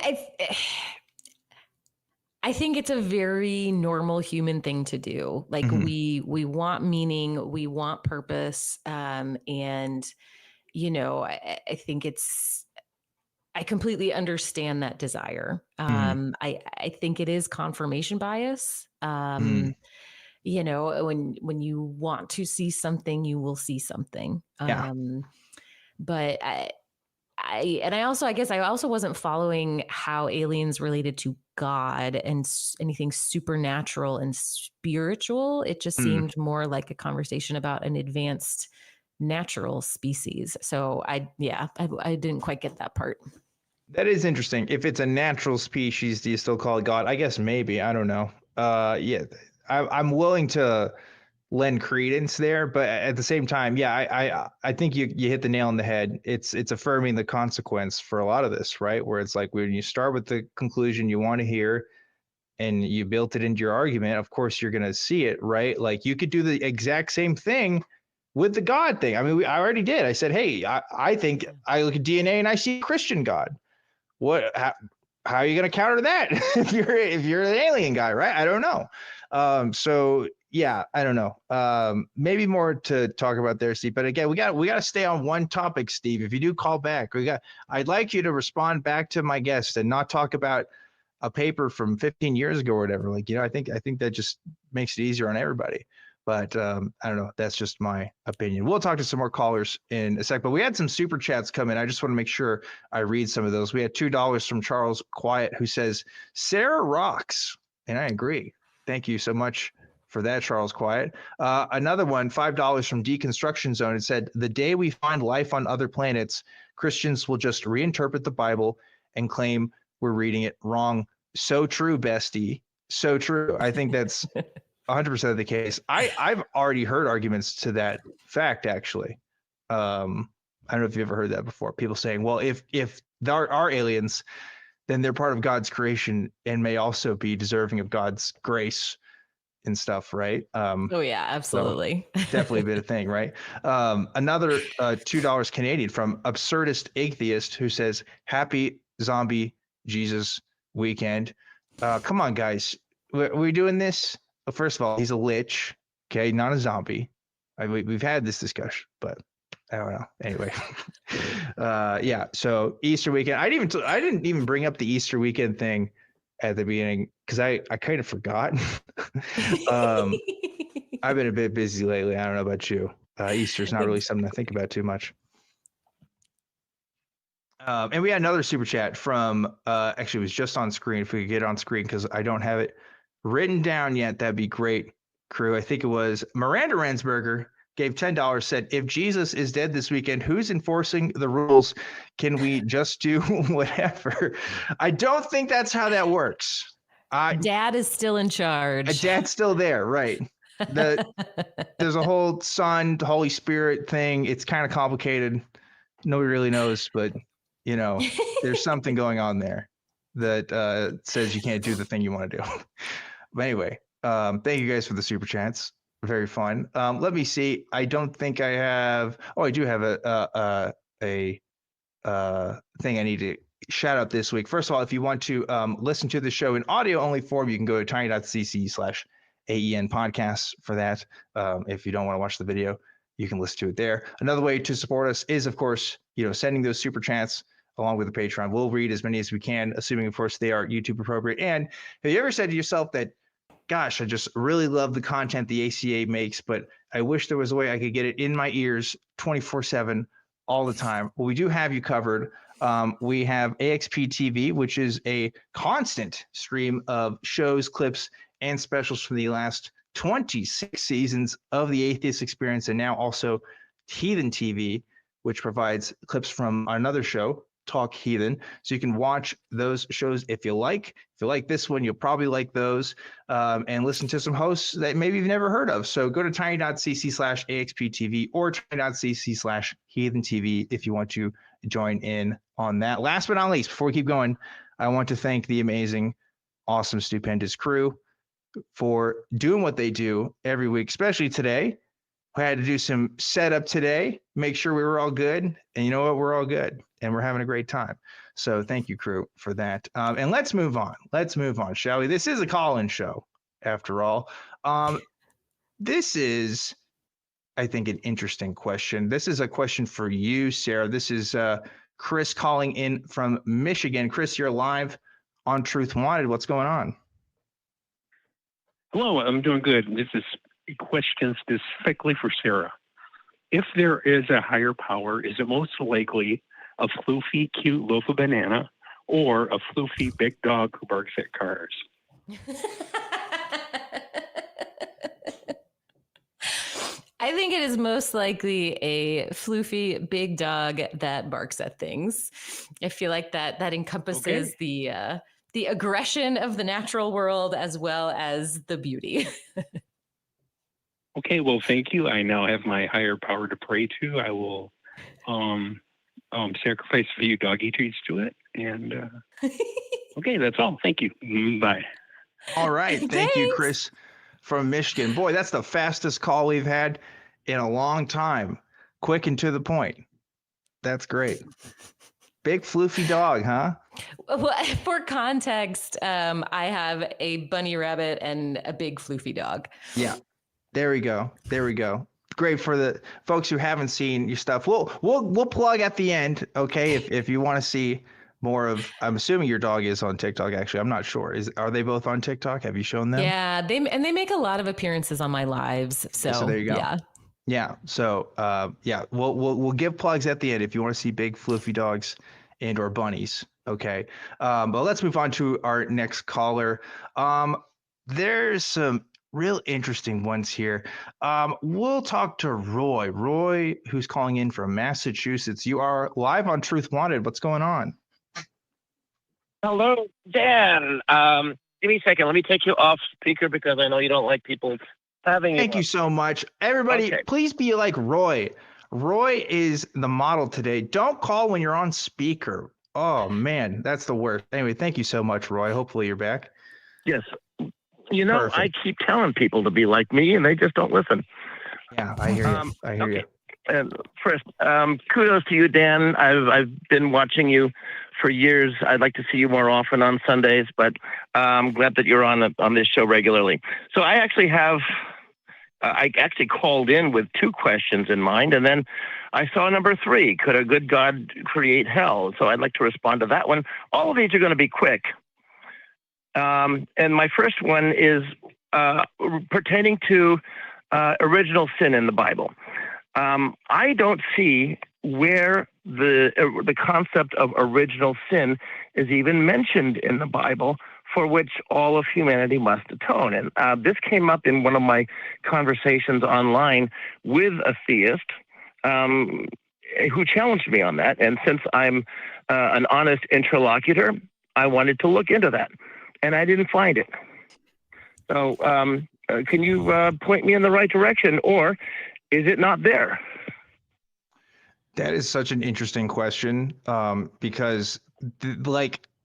I think it's a very normal human thing to do. Like we want meaning, we want purpose, and I think I completely understand that desire. I think it is confirmation bias. When you want to see something, you will see something. But I guess I also wasn't following how aliens related to God and anything supernatural and spiritual. It just seemed more like a conversation about an advanced natural species. So I didn't quite get that part. That is interesting. If it's a natural species, do you still call it God? I guess maybe. I don't know. I'm willing to lend credence there, but at the same time, I think you hit the nail on the head. It's affirming the consequence for a lot of this, right? Where it's like when you start with the conclusion you want to hear and you built it into your argument, of course you're going to see it, right? Like you could do the exact same thing with the God thing. I mean, I already did. I said, hey, I think I look at DNA and I see Christian God. How are you going to counter that if you're an alien guy, right? I don't know. So yeah, I don't know. Maybe more to talk about there, Steve. But again, we got to stay on one topic, Steve. If you do call back, I'd like you to respond back to my guest and not talk about a paper from 15 years ago or whatever. Like, I think that just makes it easier on everybody. But I don't know. That's just my opinion. We'll talk to some more callers in a sec. But we had some super chats come in. I just want to make sure I read some of those. We had $2 from Charles Quiet, who says, Sarah rocks. And I agree. Thank you so much for that, Charles Quiet. Another one, $5 from Deconstruction Zone. It said, the day we find life on other planets, Christians will just reinterpret the Bible and claim we're reading it wrong. So true, bestie. So true. I think that's 100% of the case. I've already heard arguments to that fact, actually. I don't know if you've ever heard that before. People saying, well, if there are aliens, then they're part of God's creation and may also be deserving of God's grace and stuff, right? Oh yeah, absolutely. So definitely been a thing, right? Another $2 Canadian from Absurdist Atheist, who says, happy zombie Jesus weekend. Come on, guys. We're doing this. Well, first of all, he's a lich, okay, not a zombie. We've had this discussion, but I don't know. Anyway, so Easter weekend. I didn't even bring up the Easter weekend thing at the beginning because I kind of forgot. I've been a bit busy lately. I don't know about you. Easter's not really something I think about too much. And we had another super chat from actually it was just on screen. If we could get it on screen because I don't have it written down yet, that'd be great, crew. I think it was Miranda Ransberger gave $10, said, if Jesus is dead this weekend, who's enforcing the rules? Can we just do whatever? I don't think that's how that works. Dad is still in charge. Dad's still there, right? There's a whole Son, Holy Spirit thing. It's kind of complicated. Nobody really knows, but there's something going on there that says you can't do the thing you want to do. But anyway, thank you guys for the super chats. Very fun. Let me see. I don't think I have. Oh, I do have a thing I need to shout out this week. First of all, if you want to listen to the show in audio only form, you can go to tiny.cc/AEN podcasts for that. If you don't want to watch the video, you can listen to it there. Another way to support us is, of course, sending those super chats along with the Patreon. We'll read as many as we can, assuming, of course, they are YouTube appropriate. And have you ever said to yourself that, gosh, I just really love the content the ACA makes, but I wish there was a way I could get it in my ears 24/7 all the time? Well, we do have you covered. We have AXP TV, which is a constant stream of shows, clips, and specials from the last 26 seasons of the Atheist Experience, and now also Heathen TV, which provides clips from another show, Talk Heathen. So you can watch those shows if you like. If you like this one, you'll probably like those, and listen to some hosts that maybe you've never heard of. So go to tiny.cc/AXPTV or tiny.cc/HeathenTV if you want to join in on that. Last but not least, before we keep going, I want to thank the amazing, awesome, stupendous crew for doing what they do every week, especially today. We had to do some setup today, make sure we were all good. And you know what? We're all good and we're having a great time. So thank you, crew, for that. And let's move on. Let's move on, shall we? This is a call-in show, after all. This is, I think, an interesting question. This is a question for you, Sarah. This is Chris calling in from Michigan. Chris, you're live on Truth Wanted. What's going on? Hello, I'm doing good. This is a question specifically for Sarah. If there is a higher power, is it most likely a floofy, cute loaf of banana or a floofy big dog who barks at cars? I think it is most likely a floofy big dog that barks at things. I feel like that encompasses the aggression of the natural world as well as the beauty. Okay, well, thank you. I now have my higher power to pray to. I will sacrifice a few doggy treats to it. And okay, that's all. Thank you. Bye. All right. Thank you, Chris from Michigan. Boy, that's the fastest call we've had in a long time. Quick and to the point. That's great. Big floofy dog, huh? Well, for context, I have a bunny rabbit and a big floofy dog. Yeah. There we go. There we go. Great for the folks who haven't seen your stuff. We'll plug at the end, okay? If you want to see more of, I'm assuming your dog is on TikTok. Actually, I'm not sure. Are they both on TikTok? Have you shown them? Yeah, they make a lot of appearances on my lives. So there you go. Yeah. Yeah. So yeah, we'll give plugs at the end if you want to see big floofy dogs and or bunnies. Okay. But let's move on to our next caller. There's some real interesting ones here. We'll talk to Roy. Roy, who's calling in from Massachusetts. You are live on Truth Wanted. What's going on? Hello, Dan. Give me a second. Let me take you off speaker because I know you don't like people having. Thank you so much. Everybody, please be like Roy. Roy is the model today. Don't call when you're on speaker. Oh, man, that's the worst. Anyway, thank you so much, Roy. Hopefully you're back. Yes. You know, Perfect. I keep telling people to be like me, and they just don't listen. Yeah, I hear you. I hear you. And first, kudos to you, Dan. I've been watching you for years. I'd like to see you more often on Sundays, but I'm glad that you're on this show regularly. So I actually called in with 2 questions in mind, and then I saw number 3. Could a good God create hell? So I'd like to respond to that one. All of these are going to be quick. And my first one is pertaining to original sin in the Bible. I don't see where the concept of original sin is even mentioned in the Bible, for which all of humanity must atone. And this came up in one of my conversations online with a theist who challenged me on that. And since I'm an honest interlocutor, I wanted to look into that. And I didn't find it. So can you point me in the right direction, or is it not there? That is such an interesting question, because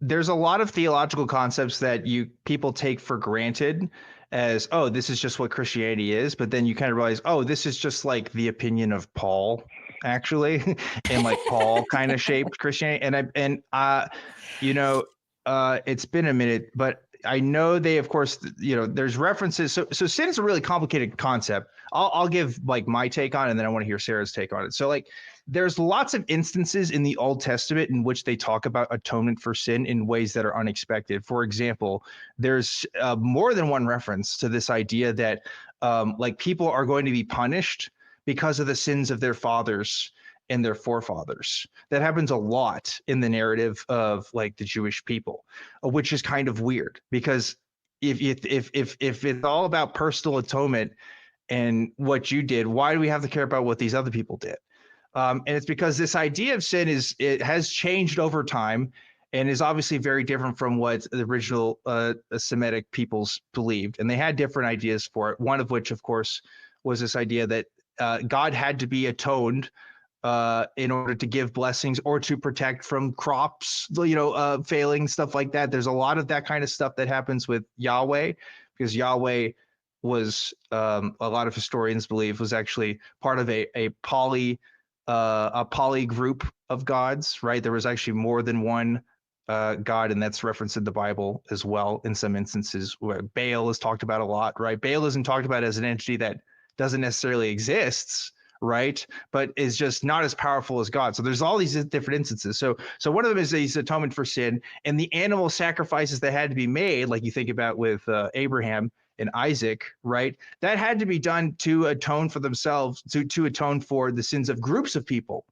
there's a lot of theological concepts that people take for granted as, oh, this is just what Christianity is. But then you kind of realize, oh, this is just like the opinion of Paul, actually, and like Paul kind of shaped Christianity. It's been a minute, but I know they, of course, there's references. So sin is a really complicated concept. I'll give like my take on it, and then I want to hear Sarah's take on it. So like, there's lots of instances in the Old Testament in which they talk about atonement for sin in ways that are unexpected. For example, there's more than one reference to this idea that like people are going to be punished because of the sins of their fathers and their forefathers. That happens a lot in the narrative of like the Jewish people, which is kind of weird, because if it's all about personal atonement and what you did, why do we have to care about what these other people did? And it's because this idea of sin it has changed over time and is obviously very different from what the original Semitic peoples believed. And they had different ideas for it. One of which, of course, was this idea that God had to be atoned in order to give blessings or to protect from crops, failing, stuff like that. There's a lot of that kind of stuff that happens with Yahweh, because Yahweh was, a lot of historians believe, was actually part of a poly group of gods, right? There was actually more than one God, and that's referenced in the Bible as well in some instances, where Baal is talked about a lot, right? Baal isn't talked about as an entity that doesn't necessarily exist, right? But is just not as powerful as God. So there's all these different instances. So one of them is his atonement for sin, and the animal sacrifices that had to be made, like you think about with Abraham and Isaac, right? That had to be done to atone for themselves, to atone for the sins of groups of people,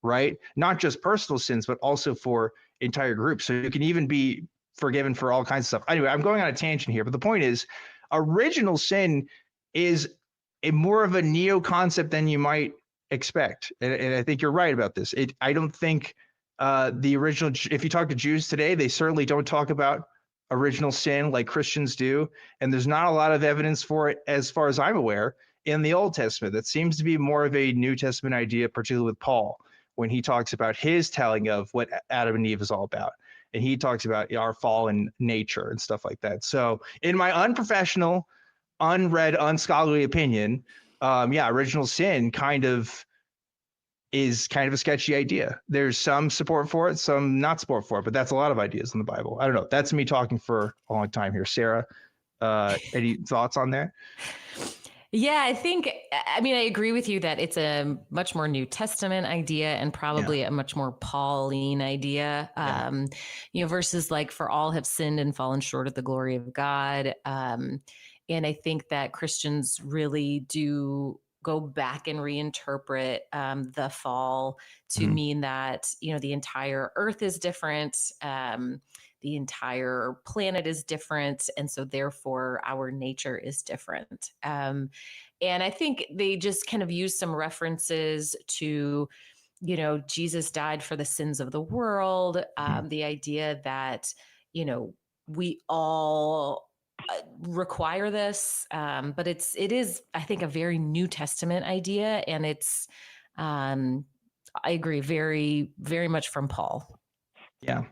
right? Not just personal sins, but also for entire groups. So you can even be forgiven for all kinds of stuff. Anyway, I'm going on a tangent here, but the point is, original sin is a more of a neo concept than you might expect. And I think you're right about this. I don't think the original, if you talk to Jews today, they certainly don't talk about original sin like Christians do. And there's not a lot of evidence for it, as far as I'm aware, in the Old Testament. That seems to be more of a New Testament idea, particularly with Paul, when he talks about his telling of what Adam and Eve is all about. And he talks about our fallen nature and stuff like that. So in my unprofessional, unread, unscholarly opinion, original sin is kind of a sketchy idea. There's some support for it, some not support for it, but that's a lot of ideas in the Bible. I don't know. That's me talking for a long time here. Sarah, any thoughts on that? Yeah, I agree with you that it's a much more New Testament idea and probably a much more Pauline idea, versus like, for all have sinned and fallen short of the glory of God. And I think that Christians really do go back and reinterpret the fall to mean that, the entire earth is different. The entire planet is different. And so therefore our nature is different. And I think they just kind of use some references to, Jesus died for the sins of the world. The idea that, we all require this, but it is, I think, a very New Testament idea. And it's, I agree, very, very much from Paul. Yeah.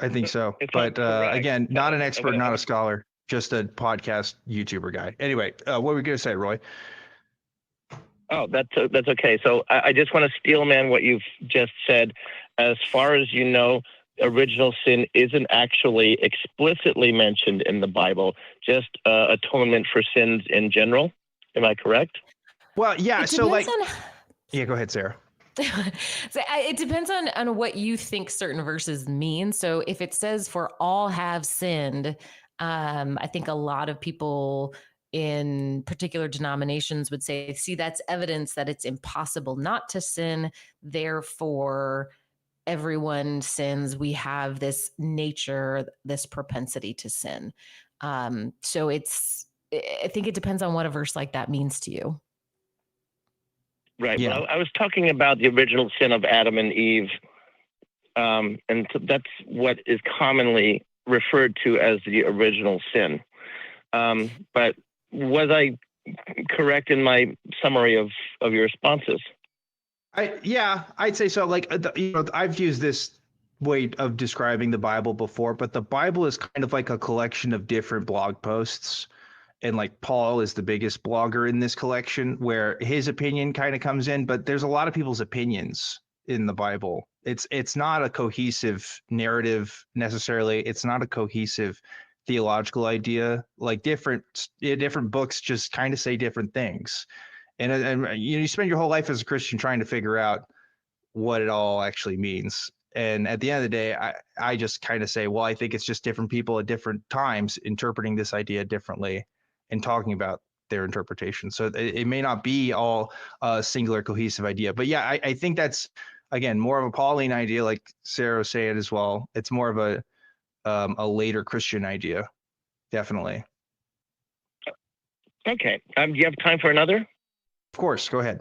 I think so. But again, not an expert, not a scholar, just a podcast YouTuber guy. Anyway, what were we going to say, Roy? Oh, that's okay. So I just want to steel man what you've just said. As far as you know, original sin isn't actually explicitly mentioned in the Bible, just atonement for sins in general. Am I correct? Well, yeah. So go ahead, Sarah. So it depends on what you think certain verses mean. So if it says for all have sinned, I think a lot of people in particular denominations would say, see, that's evidence that it's impossible not to sin. Therefore, everyone sins. We have this nature, this propensity to sin. So I think it depends on what a verse like that means to you. Right. Yeah. Well, I was talking about the original sin of Adam and Eve, and so that's what is commonly referred to as the original sin. But was I correct in my summary of your responses? I'd say so. Like, I've used this way of describing the Bible before, but the Bible is kind of like a collection of different blog posts. And like Paul is the biggest blogger in this collection, where his opinion kind of comes in, but there's a lot of people's opinions in the Bible. It's not a cohesive narrative necessarily. It's not a cohesive theological idea. Like different books just kind of say different things. And you spend your whole life as a Christian trying to figure out what it all actually means. And at the end of the day, I just kind of say, well, I think it's just different people at different times interpreting this idea differently and talking about their interpretation. So it may not be all a singular cohesive idea, but yeah, I think that's, again, more of a Pauline idea, like Sarah was saying as well. It's more of a later Christian idea, definitely. Okay. Do you have time for another? Of course, go ahead.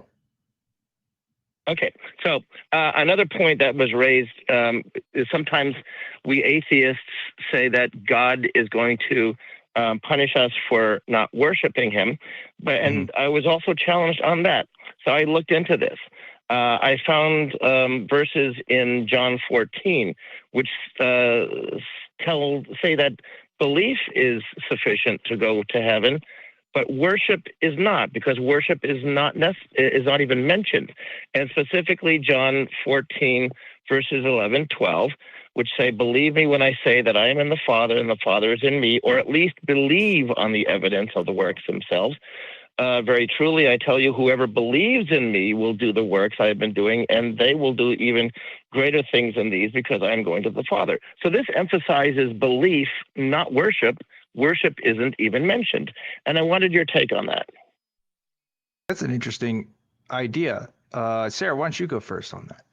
Okay, so another point that was raised is sometimes we atheists say that God is going to punish us for not worshiping him, and I was also challenged on that. So I looked into this. I found verses in John 14, which say that belief is sufficient to go to heaven, but worship is not, because worship is not even mentioned. And specifically John 14, verses 11, 12, which say, believe me when I say that I am in the Father and the Father is in me, or at least believe on the evidence of the works themselves. Very truly, I tell you, whoever believes in me will do the works I have been doing, and they will do even greater things than these, because I am going to the Father. So this emphasizes belief, not worship. Worship isn't even mentioned. And I wanted your take on that. That's an interesting idea. Sarah, why don't you go first on that?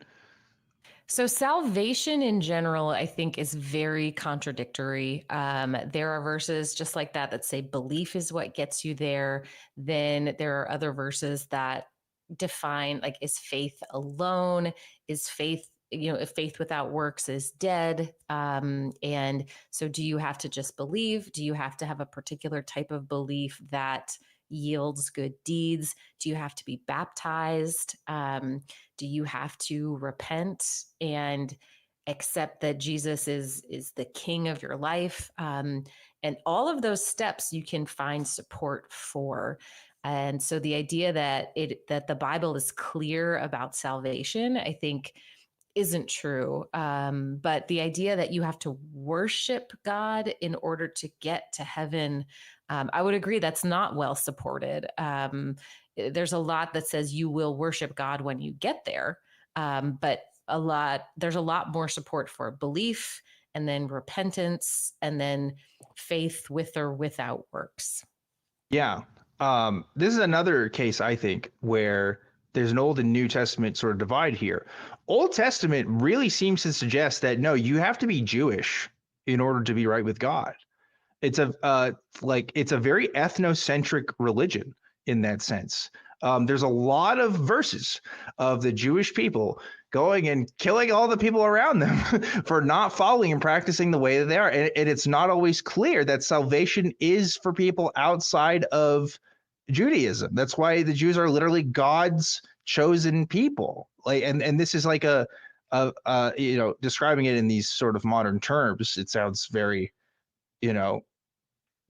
So salvation in general, I think, is very contradictory. There are verses just like that that say belief is what gets you there. Then there are other verses that define, like, is faith alone? Is faith, if faith without works is dead? And so do you have to just believe? Do you have to have a particular type of belief that yields good deeds? Do you have to be baptized? Do you have to repent and accept that Jesus is the king of your life? And all of those steps you can find support for. And so the idea that the Bible is clear about salvation, I think, isn't true. But the idea that you have to worship God in order to get to heaven, I would agree that's not well supported. There's a lot that says you will worship God when you get there, but there's a lot more support for belief, and then repentance, and then faith with or without works. Yeah. This is another case, I think, where there's an Old and New Testament sort of divide here. Old Testament really seems to suggest that, no, you have to be Jewish in order to be right with God. It's a very ethnocentric religion in that sense. There's a lot of verses of the Jewish people going and killing all the people around them for not following and practicing the way that they are. And it's not always clear that salvation is for people outside of Judaism. That's why the Jews are literally God's chosen people. And this is like describing it in these sort of modern terms, it sounds very,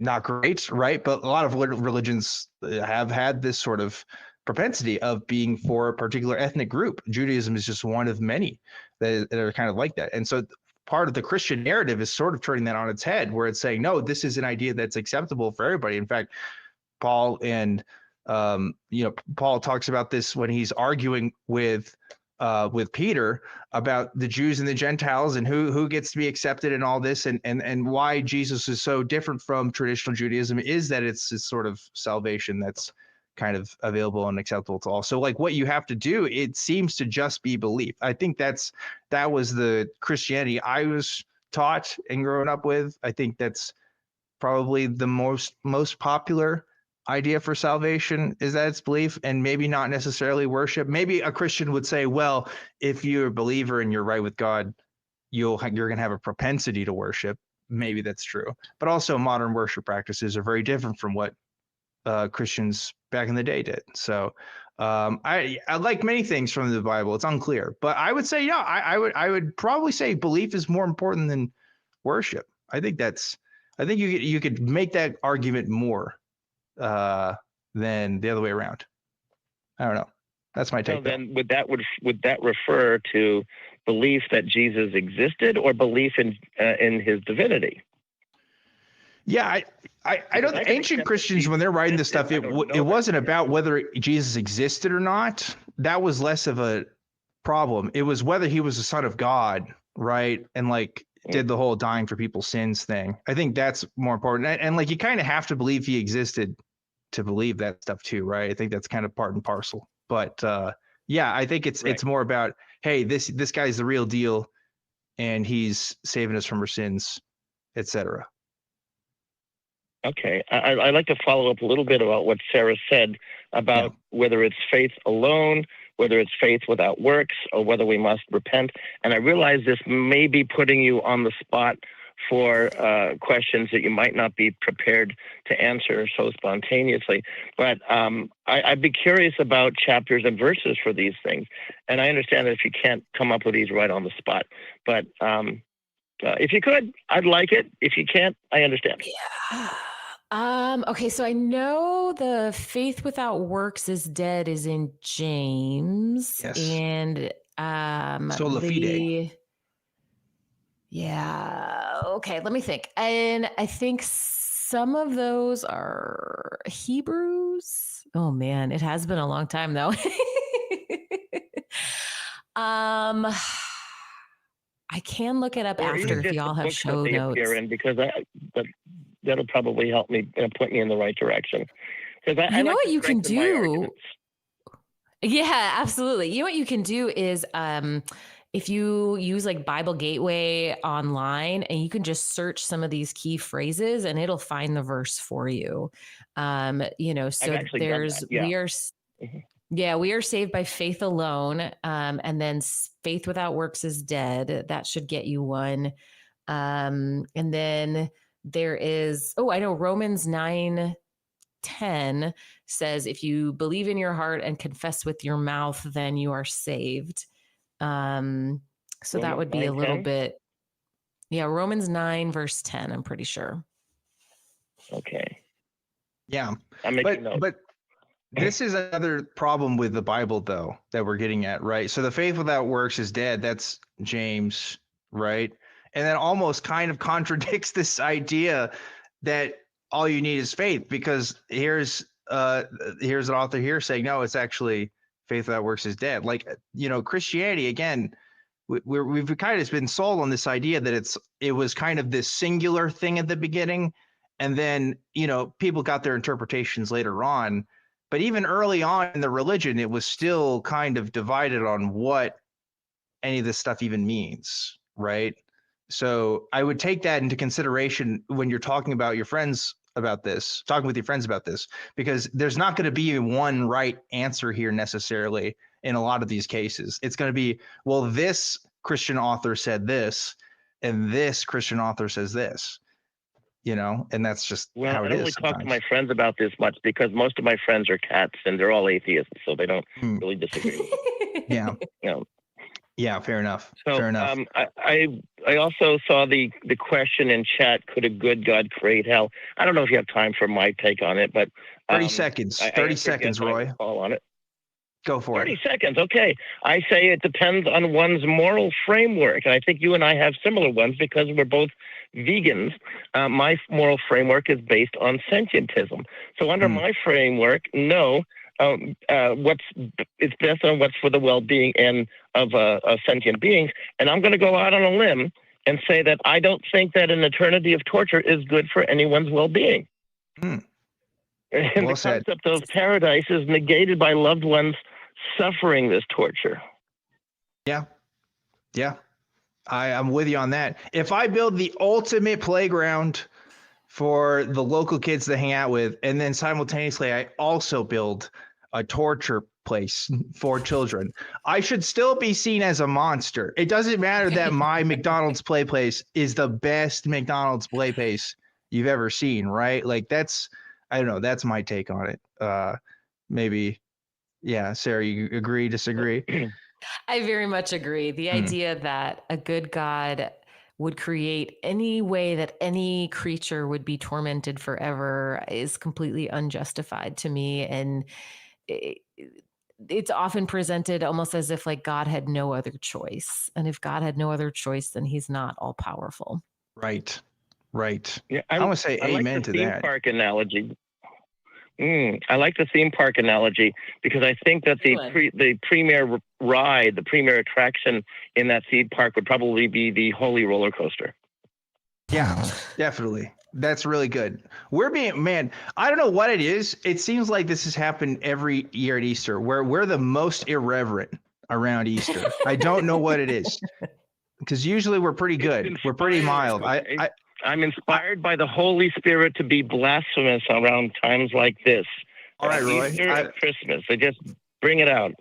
not great, right? But a lot of religions have had this sort of propensity of being for a particular ethnic group. Judaism is just one of many that are kind of like that. And so part of the Christian narrative is sort of turning that on its head, where it's saying, no, this is an idea that's acceptable for everybody. In fact, Paul talks about this when he's arguing with Peter about the Jews and the Gentiles and who gets to be accepted in all this, and why Jesus is so different from traditional Judaism is that it's this sort of salvation that's kind of available and acceptable to all. So like what you have to do, it seems to just be belief. I think that was the Christianity I was taught and growing up with. I think that's probably the most popular idea for salvation, is that it's belief and maybe not necessarily worship. Maybe a Christian would say, well, if you're a believer and you're right with God, you're going to have a propensity to worship. Maybe that's true. But also modern worship practices are very different from what Christians back in the day did. So I like many things from the Bible. It's unclear, but I would say, I would probably say belief is more important than worship. I think you could make that argument more than the other way around. I don't know. That's my take. So then would that refer to belief that Jesus existed, or belief in his divinity? Yeah, I don't. Ancient Christians, when they're writing this stuff, it wasn't about whether Jesus existed or not. That was less of a problem. It was whether he was the Son of God, right? And like did the whole dying for people's sins thing. I think that's more important. And like you kind of have to believe he existed to believe that stuff too, right? I think that's kind of part and parcel. But yeah, I think it's more about, hey, this guy's the real deal, and he's saving us from our sins, etc. Okay, I'd like to follow up a little bit about what Sarah said about whether it's faith alone whether it's faith without works or whether we must repent. And I realize this may be putting you on the spot for questions that you might not be prepared to answer so spontaneously. But I'd be curious about chapters and verses for these things. And I understand that if you can't come up with these right on the spot, but if you could, I'd like it. If you can't, I understand. Yeah. Okay, so I know the faith without works is dead is in James. Yes. And Sola fide. Yeah. Okay, let me think. And I think some of those are Hebrews. Oh man, it has been a long time though. I can look it up Or after if y'all have show notes. Because that'll probably help me point me in the right direction. Because you know what you can do? Yeah, absolutely. You know what you can do is if you use like Bible Gateway online, and you can just search some of these key phrases and it'll find the verse for you. So there's, we are saved by faith alone. And then faith without works is dead. That should get you one. And then there is, I know Romans 9:10 says, if you believe in your heart and confess with your mouth, then you are saved. So that would be a little bit, Romans 9 verse 10, I'm pretty sure. Okay. Yeah. But this is another problem with the Bible though, that we're getting at, right? So the faith without works is dead. That's James, right? And that almost kind of contradicts this idea that all you need is faith, because here's an author here saying, no, it's actually faith without works is dead. Like, Christianity, again, we've kind of been sold on this idea that it was kind of this singular thing at the beginning. And then, people got their interpretations later on. But even early on in the religion, it was still kind of divided on what any of this stuff even means, right? So I would take that into consideration when you're talking with your friends about this, because there's not going to be one right answer here necessarily in a lot of these cases. It's going to be, well, this Christian author said this, and this Christian author says this, and that's just how it is. I don't really talk to my friends about this much because most of my friends are cats and they're all atheists, so they don't really disagree. Yeah. Yeah, fair enough. So, fair enough. I also saw the question in chat, could a good God create hell? I don't know if you have time for my take on it, but 30 seconds. 30 seconds, Roy. Call on it. Go for 30 it. 30 seconds. Okay. I say it depends on one's moral framework. And I think you and I have similar ones because we're both vegans. My moral framework is based on sentientism. So under my framework, no. It's best on what's for the well-being and of sentient beings. And I'm going to go out on a limb and say that I don't think that an eternity of torture is good for anyone's well-being. And the concept of paradise is negated by loved ones suffering this torture. Yeah. I'm with you on that. If I build the ultimate playground for the local kids to hang out with, and then simultaneously I also build a torture place for children, I should still be seen as a monster. It doesn't matter that my McDonald's play place is the best McDonald's play place you've ever seen, right? Like that's my take on it. Maybe, yeah, Sarah, you agree, disagree? I very much agree. The idea that a good God would create any way that any creature would be tormented forever is completely unjustified to me. And it's often presented almost as if like God had no other choice. And if God had no other choice, then he's not all powerful. Right. Yeah, I want to say amen to that. Theme park analogy. I like the theme park analogy because I think that the premier ride, the premier attraction in that theme park would probably be the Holy Roller Coaster. Yeah, definitely. That's really good. I don't know what it is. It seems like this has happened every year at Easter, where we're the most irreverent around Easter. I don't know what it is, because usually we're pretty good. We're pretty mild. I'm inspired by the Holy Spirit to be blasphemous around times like this. All right, Roy. Easter and Christmas. They just bring it out.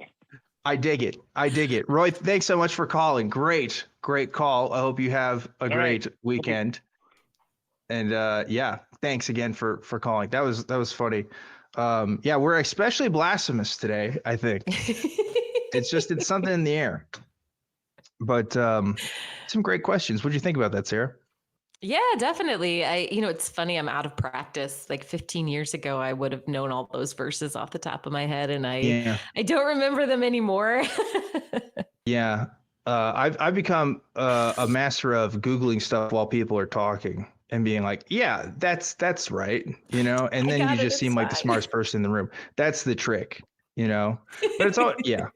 I dig it. Roy, thanks so much for calling. Great call. I hope you have a great weekend. And yeah, thanks again for calling. That was funny. Yeah, we're especially blasphemous today, I think. It's something in the air. But some great questions. What do you think about that, Sarah? Yeah, definitely. It's funny. I'm out of practice. Like 15 years ago, I would have known all those verses off the top of my head, and I don't remember them anymore. Yeah. I've become a master of Googling stuff while people are talking and being like, yeah, that's right. And then you just seem like the smartest person in the room. That's the trick, but it's all, yeah.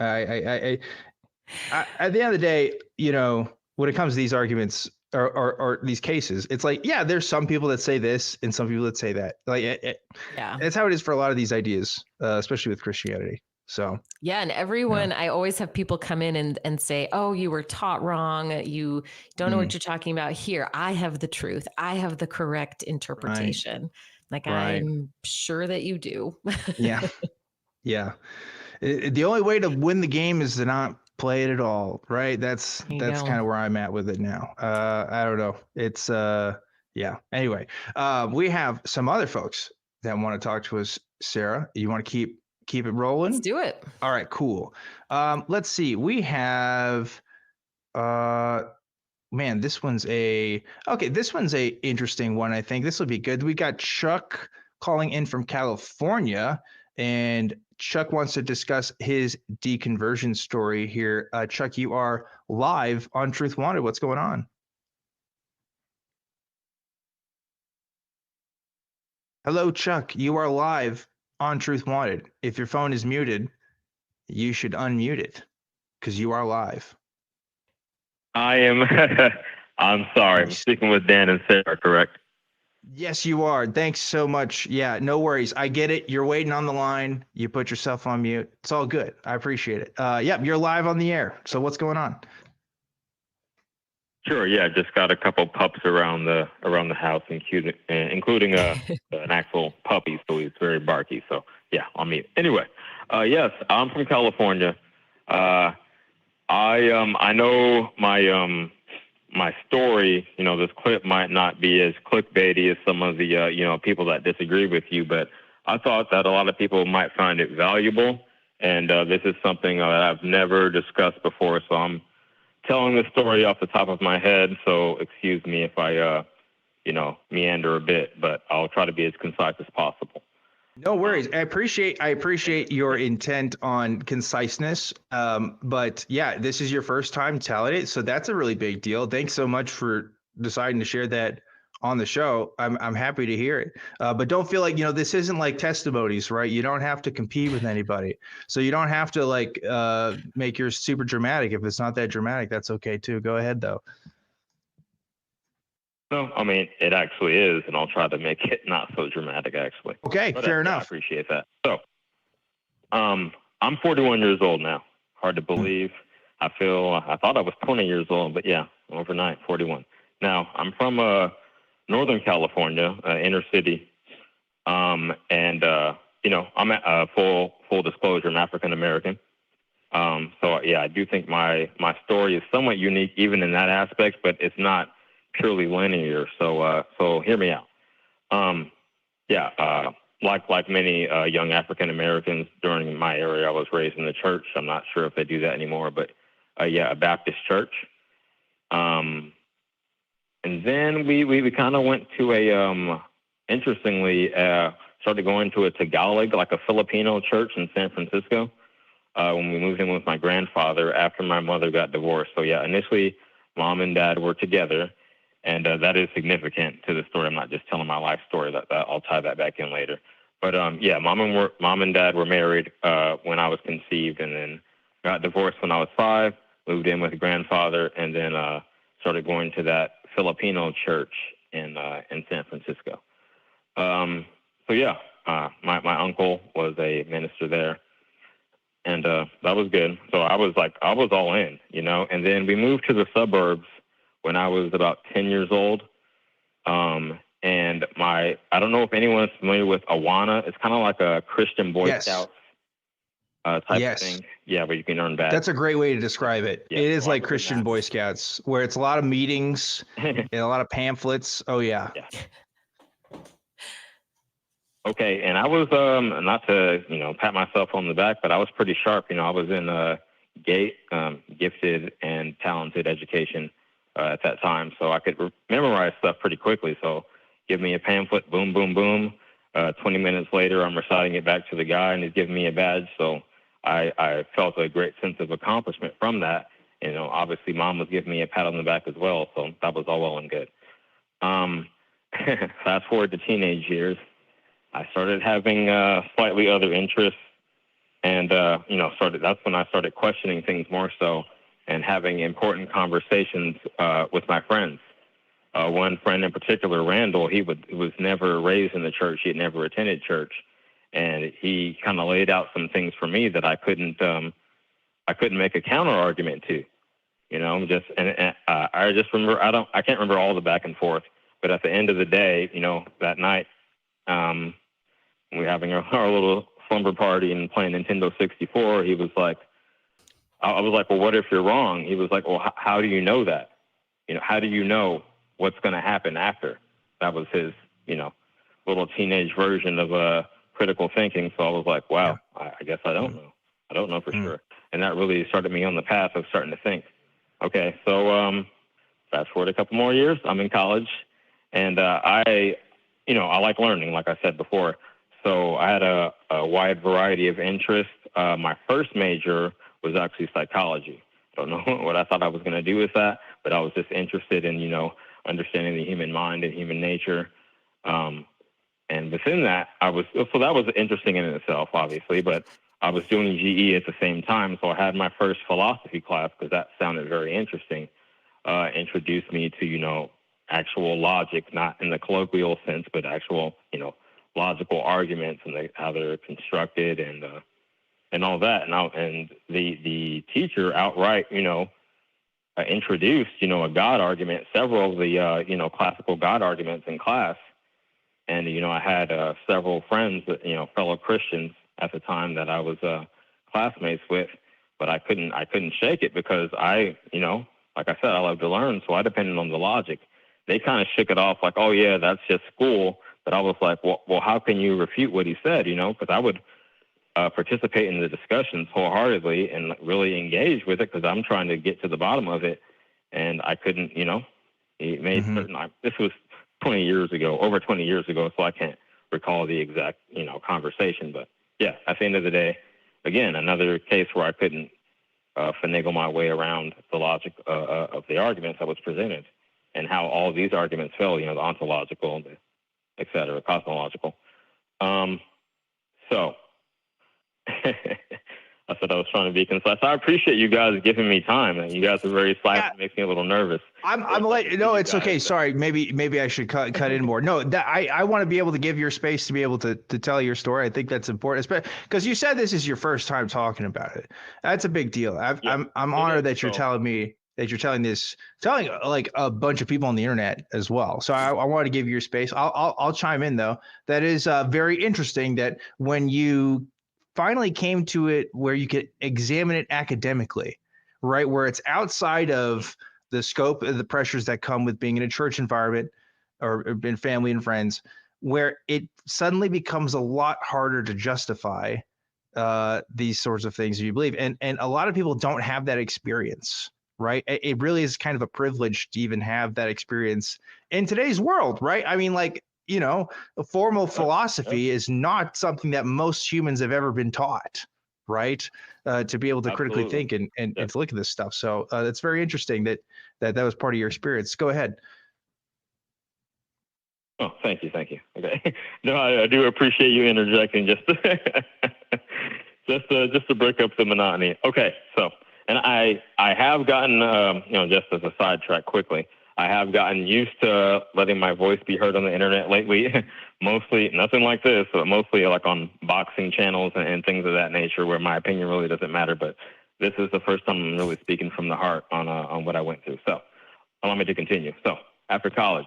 I at the end of the day, when it comes to these arguments or these cases, it's like, yeah, there's some people that say this and some people that say that. Like, that's how it is for a lot of these ideas, especially with Christianity. So yeah, and everyone, I always have people come in and say, "Oh, you were taught wrong. You don't know what you're talking about." Here, I have the truth. I have the correct interpretation. Like, I'm sure that you do. Yeah. The only way to win the game is to not play it at all, right? That's kind of where I'm at with it now. I don't know. It's yeah. Anyway, we have some other folks that want to talk to us. Sarah, you want to keep it rolling? Let's do it. All right, cool. Let's see. We have man, this one's a interesting one. I think this will be good. We got Chuck calling in from California, and Chuck wants to discuss his deconversion story here. Chuck, you are live on Truth Wanted. What's going on? Hello, Chuck. You are live on Truth Wanted. If your phone is muted, you should unmute it because you are live. I am. I'm sorry. I'm speaking with Dan and Sara, correct? Yes, you are. Thanks so much. Yeah, no worries. I get it. You're waiting on the line. You put yourself on mute. It's all good. I appreciate it. Yep, you're live on the air. So what's going on? Sure. Yeah, just got a couple pups around the house, including an actual puppy. So he's very barky. So yeah, on mute. Anyway, yes, I'm from California. I know my story, this clip might not be as clickbaity as some of the, people that disagree with you, but I thought that a lot of people might find it valuable. And this is something that I've never discussed before. So I'm telling the story off the top of my head. So excuse me if I, meander a bit, but I'll try to be as concise as possible. No worries. I appreciate your intent on conciseness. But yeah, this is your first time telling it, so that's a really big deal. Thanks so much for deciding to share that on the show. I'm happy to hear it. But don't feel like, this isn't like testimonies, right? You don't have to compete with anybody. So you don't have to make yours super dramatic. If it's not that dramatic, that's okay too. Go ahead though. No, I mean, it actually is, and I'll try to make it not so dramatic, actually. Okay, but fair enough. I appreciate that. So, I'm 41 years old now. Hard to believe. I thought I was 20 years old, but yeah, overnight, 41. Now, I'm from Northern California, inner city, and I'm at full disclosure, I'm African American. So yeah, I do think my story is somewhat unique, even in that aspect, but it's not purely linear. So hear me out. Like many young African Americans during my era, I was raised in the church. I'm not sure if they do that anymore, but a Baptist church. And then we kind of went to interestingly, started going to a Tagalog, like a Filipino church in San Francisco, when we moved in with my grandfather after my mother got divorced. So yeah, initially mom and dad were together. And that is significant to the story. I'm not just telling my life story. That I'll tie that back in later. But mom and dad were married when I was conceived, and then got divorced when I was 5. Moved in with grandfather, and then started going to that Filipino church in San Francisco. My uncle was a minister there, and that was good. So I was all in, And then we moved to the suburbs when I was about 10 years old. And I don't know if anyone's familiar with Awana. It's kind of like a Christian Boy Scouts. type of thing. Yeah, where you can earn badges. That's a great way to describe it. Yeah, it is so like Christian Boy Scouts, where it's a lot of meetings and a lot of pamphlets. Oh yeah. Okay, and I was not to pat myself on the back, but I was pretty sharp. I was in gifted and talented education at that time, so I could memorize stuff pretty quickly. So give me a pamphlet, boom, boom, boom. 20 minutes later, I'm reciting it back to the guy, and he's giving me a badge. So I felt a great sense of accomplishment from that. Obviously, Mom was giving me a pat on the back as well, so that was all well and good. Fast forward to teenage years, I started having slightly other interests, and that's when I started questioning things more so, and having important conversations with my friends. One friend in particular, Randall, he was never raised in the church. He had never attended church, and he kind of laid out some things for me that I couldn't make a counter argument to. I just remember I can't remember all the back and forth, but at the end of the day, that night, we were having our little slumber party and playing Nintendo 64. He was like, I was like, well, what if you're wrong? He was like, well, how do you know that? How do you know what's going to happen after? That was his, little teenage version of critical thinking. So I was like, wow, I guess I don't know. I don't know for sure. And that really started me on the path of starting to think. Okay, so fast forward a couple more years, I'm in college, and I like learning, like I said before. So I had a wide variety of interests. My first major was actually psychology. I don't know what I thought I was going to do with that, but I was just interested in, understanding the human mind and human nature. And within that, that was interesting in itself, obviously, but I was doing GE at the same time. So I had my first philosophy class because that sounded very interesting. Introduced me to, actual logic, not in the colloquial sense, but actual, logical arguments and how they're constructed and all that. And the teacher outright, introduced, a God argument, several of the, classical God arguments in class. And, I had several friends, fellow Christians at the time that I was classmates with, but I couldn't shake it because I, like I said, I love to learn. So I depended on the logic. They kind of shook it off like, oh yeah, that's just school. But I was like, well, how can you refute what he said? Because I would participate in the discussions wholeheartedly and really engage with it because I'm trying to get to the bottom of it. And I couldn't, he made certain, this was 20 years ago, over 20 years ago, so I can't recall the exact, conversation. But yeah, at the end of the day, again, another case where I couldn't finagle my way around the logic of the arguments that was presented and how all these arguments fell, the ontological, the et cetera, cosmological. So I said I was trying to be concise. I appreciate you guys giving me time, and you guys are very silent. Yeah. It makes me a little nervous. I'm like, no, it's okay. Sorry, maybe I should cut in more. No, I want to be able to give your space to be able to tell your story. I think that's important, because you said this is your first time talking about it. That's a big deal. I'm honored that you're telling me that you're telling like a bunch of people on the internet as well. So I want to give you your space. I'll chime in though. That is very interesting that when you finally came to it where you could examine it academically, right? Where it's outside of the scope of the pressures that come with being in a church environment or in family and friends, where it suddenly becomes a lot harder to justify these sorts of things you believe. And a lot of people don't have that experience, right? It really is kind of a privilege to even have that experience in today's world, right? I mean, like, a formal philosophy is not something that most humans have ever been taught, right? To be able to critically think and to look at this stuff. So it's very interesting that was part of your experience. Go ahead. Oh, thank you. Okay. No, I do appreciate you interjecting just to break up the monotony. Okay, so, and I have gotten, just as a sidetrack quickly, I have gotten used to letting my voice be heard on the internet lately. Mostly, nothing like this, but mostly like on boxing channels and things of that nature where my opinion really doesn't matter. But this is the first time I'm really speaking from the heart on what I went through. So allow me to continue. So after college,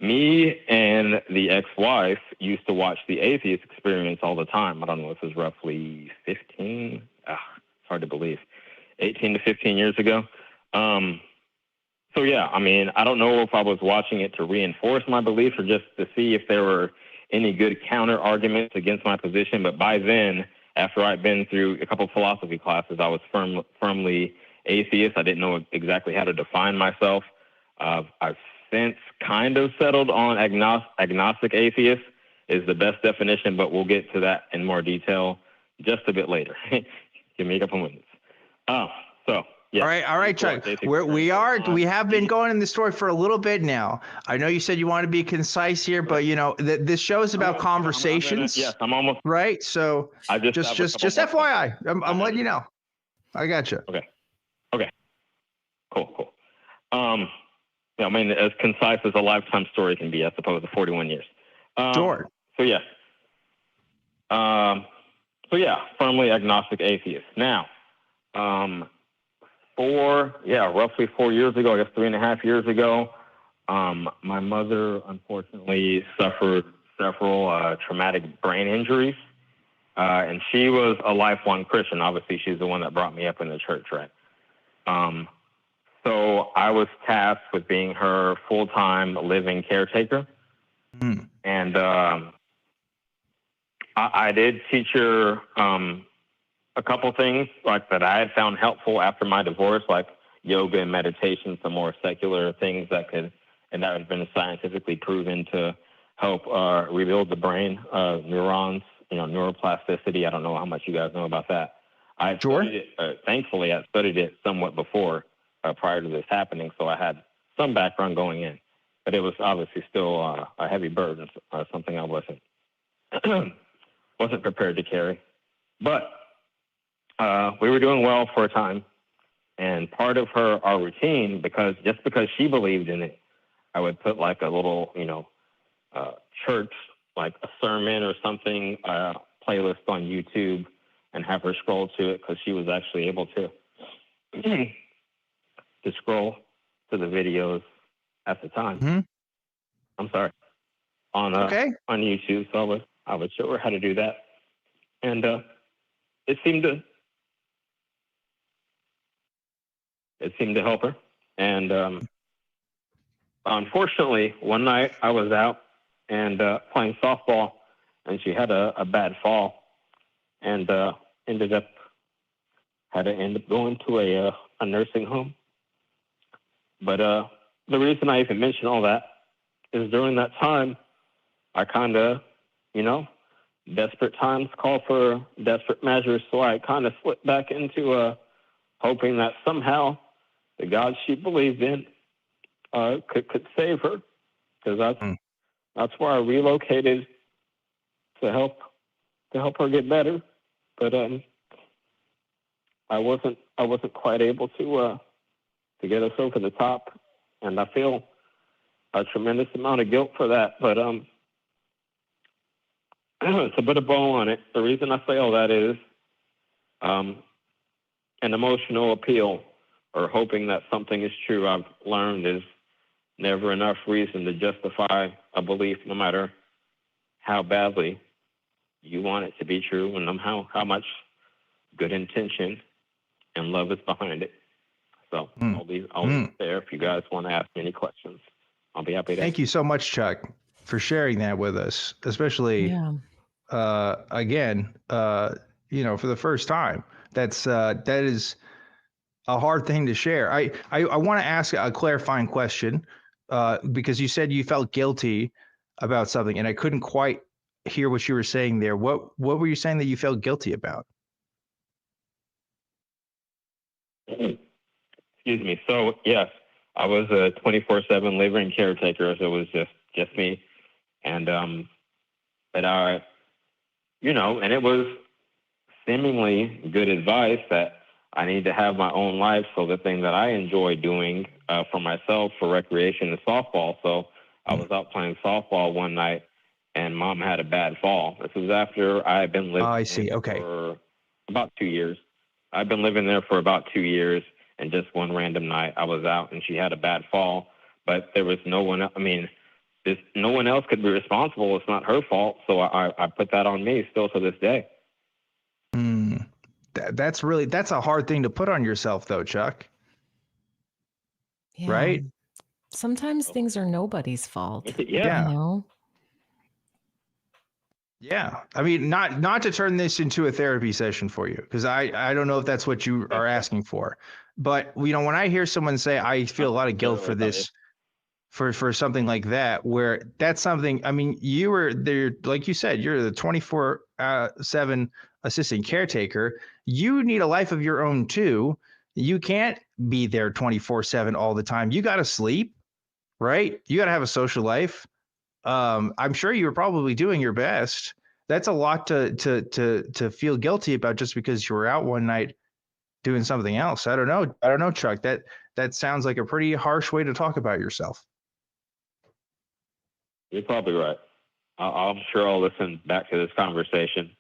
me and the ex-wife used to watch the Atheist Experience all the time. I don't know if it was roughly 15. It's hard to believe. 18 to 15 years ago. So yeah, I mean, I don't know if I was watching it to reinforce my beliefs or just to see if there were any good counter arguments against my position. But by then, after I'd been through a couple of philosophy classes, I was firmly atheist. I didn't know exactly how to define myself. I've since kind of settled on agnostic atheist is the best definition, but we'll get to that in more detail just a bit later. Give me a couple minutes. So yeah. All right, Chuck. We have been going in the story for a little bit now. I know you said you want to be concise here, but you know this show is about conversations. Yes, I'm almost right. So just FYI, I'm letting you know. I got you. Okay. Cool. Yeah, I mean, as concise as a lifetime story can be, I suppose, the 41 years. Sure. So yeah. Firmly agnostic atheist. Now, roughly 4 years ago, I guess 3.5 years ago, my mother unfortunately suffered several traumatic brain injuries, and she was a lifelong Christian. Obviously, she's the one that brought me up in the church, right? So I was tasked with being her full-time living caretaker. And I did teach her a couple things like that I had found helpful after my divorce, like yoga and meditation, some more secular things that have been scientifically proven to help rebuild the brain, neurons, neuroplasticity. I don't know how much you guys know about that. I studied it, thankfully, I studied it somewhat before, prior to this happening, so I had some background going in, but it was obviously still a heavy burden, something I wasn't prepared to carry. But we were doing well for a time, and part of our routine, because she believed in it, I would put like a little, church, like a sermon or something, playlist on YouTube, and have her scroll to it because she was actually able to scroll to the videos at the time. I'm sorry, on YouTube. So I would show her how to do that, and it seemed to help her. And unfortunately, one night I was out and playing softball, and she had a bad fall, and ended up going to a nursing home. But the reason I even mention all that is during that time, I kind of, desperate times call for desperate measures. So I kind of slipped back into hoping that somehow the God she believed in could save her, because that's where I relocated to help her get better. But I wasn't quite able to get us over the top, and I feel a tremendous amount of guilt for that. But to put a bow on it, the reason I say all that is an emotional appeal or hoping that something is true. I've learned is never enough reason to justify a belief, no matter how badly you want it to be true, and how much good intention and love is behind it. So I'll leave there. If you guys want to ask me any questions, I'll be happy to. Thank you so much, Chuck, for sharing that with us, especially again, for the first time. That is a hard thing to share. I want to ask a clarifying question, because you said you felt guilty about something, and I couldn't quite hear what you were saying there. What were you saying that you felt guilty about? Excuse me. So yes, I was a 24/7 living caretaker, so it was just me, and but I, and it was seemingly good advice that I need to have my own life. So the thing that I enjoy doing for myself for recreation is softball. So I was out playing softball one night, and Mom had a bad fall. This was after I had been living for about 2 years. I've been living there for about 2 years, and just one random night I was out and she had a bad fall, but there was no one. I mean, no one else could be responsible. It's not her fault. So I put that on me still to this day. That's a hard thing to put on yourself though, Chuck. Yeah. Right? Sometimes things are nobody's fault. Yeah. You know? Yeah. I mean, not to turn this into a therapy session for you, because I don't know if that's what you are asking for. But when I hear someone say, I feel a lot of guilt for this, for something like that, where that's something, I mean, you were there, like you said, you're the 24/7 assistant caretaker. You need a life of your own too. You can't be there 24/7 all the time. You got to sleep, right? You got to have a social life. I'm sure you were probably doing your best. That's a lot to feel guilty about just because you were out one night doing something else. I don't know, Chuck. That sounds like a pretty harsh way to talk about yourself. You're probably right. I'm sure I'll listen back to this conversation.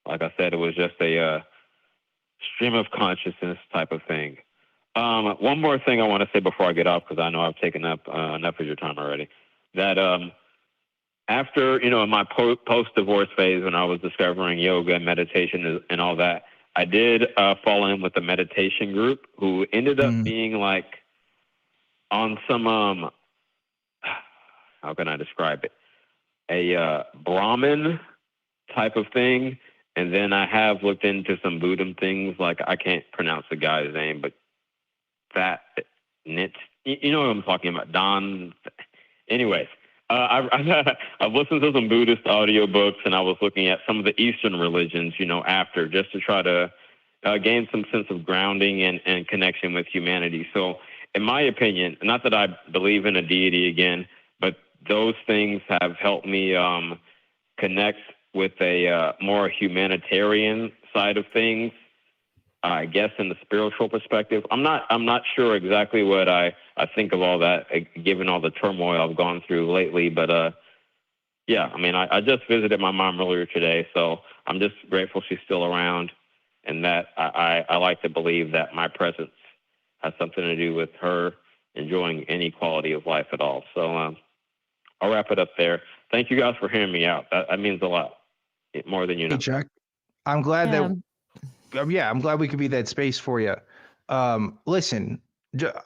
Like I said, it was just a stream of consciousness type of thing. One more thing I want to say before I get off, because I know I've taken up enough of your time already. That after, in my post-divorce phase, when I was discovering yoga and meditation and all that, I did fall in with a meditation group who ended up being like on some how can I describe it? A Brahmin type of thing. And then I have looked into some Buddhism things, like I can't pronounce the guy's name, but you know what I'm talking about, Don. Anyways, I've listened to some Buddhist audiobooks, and I was looking at some of the Eastern religions, after, just to try to gain some sense of grounding and connection with humanity. So in my opinion, not that I believe in a deity again, but those things have helped me connect with a more humanitarian side of things, I guess, in the spiritual perspective. I'm not sure exactly what I think of all that, given all the turmoil I've gone through lately. But yeah, I mean, I just visited my mom earlier today, so I'm just grateful she's still around, and that I like to believe that my presence has something to do with her enjoying any quality of life at all. So I'll wrap it up there. Thank you guys for hearing me out. That means a lot, more than you know. Hey, Chuck, I'm glad I'm glad we could be that space for you. Listen,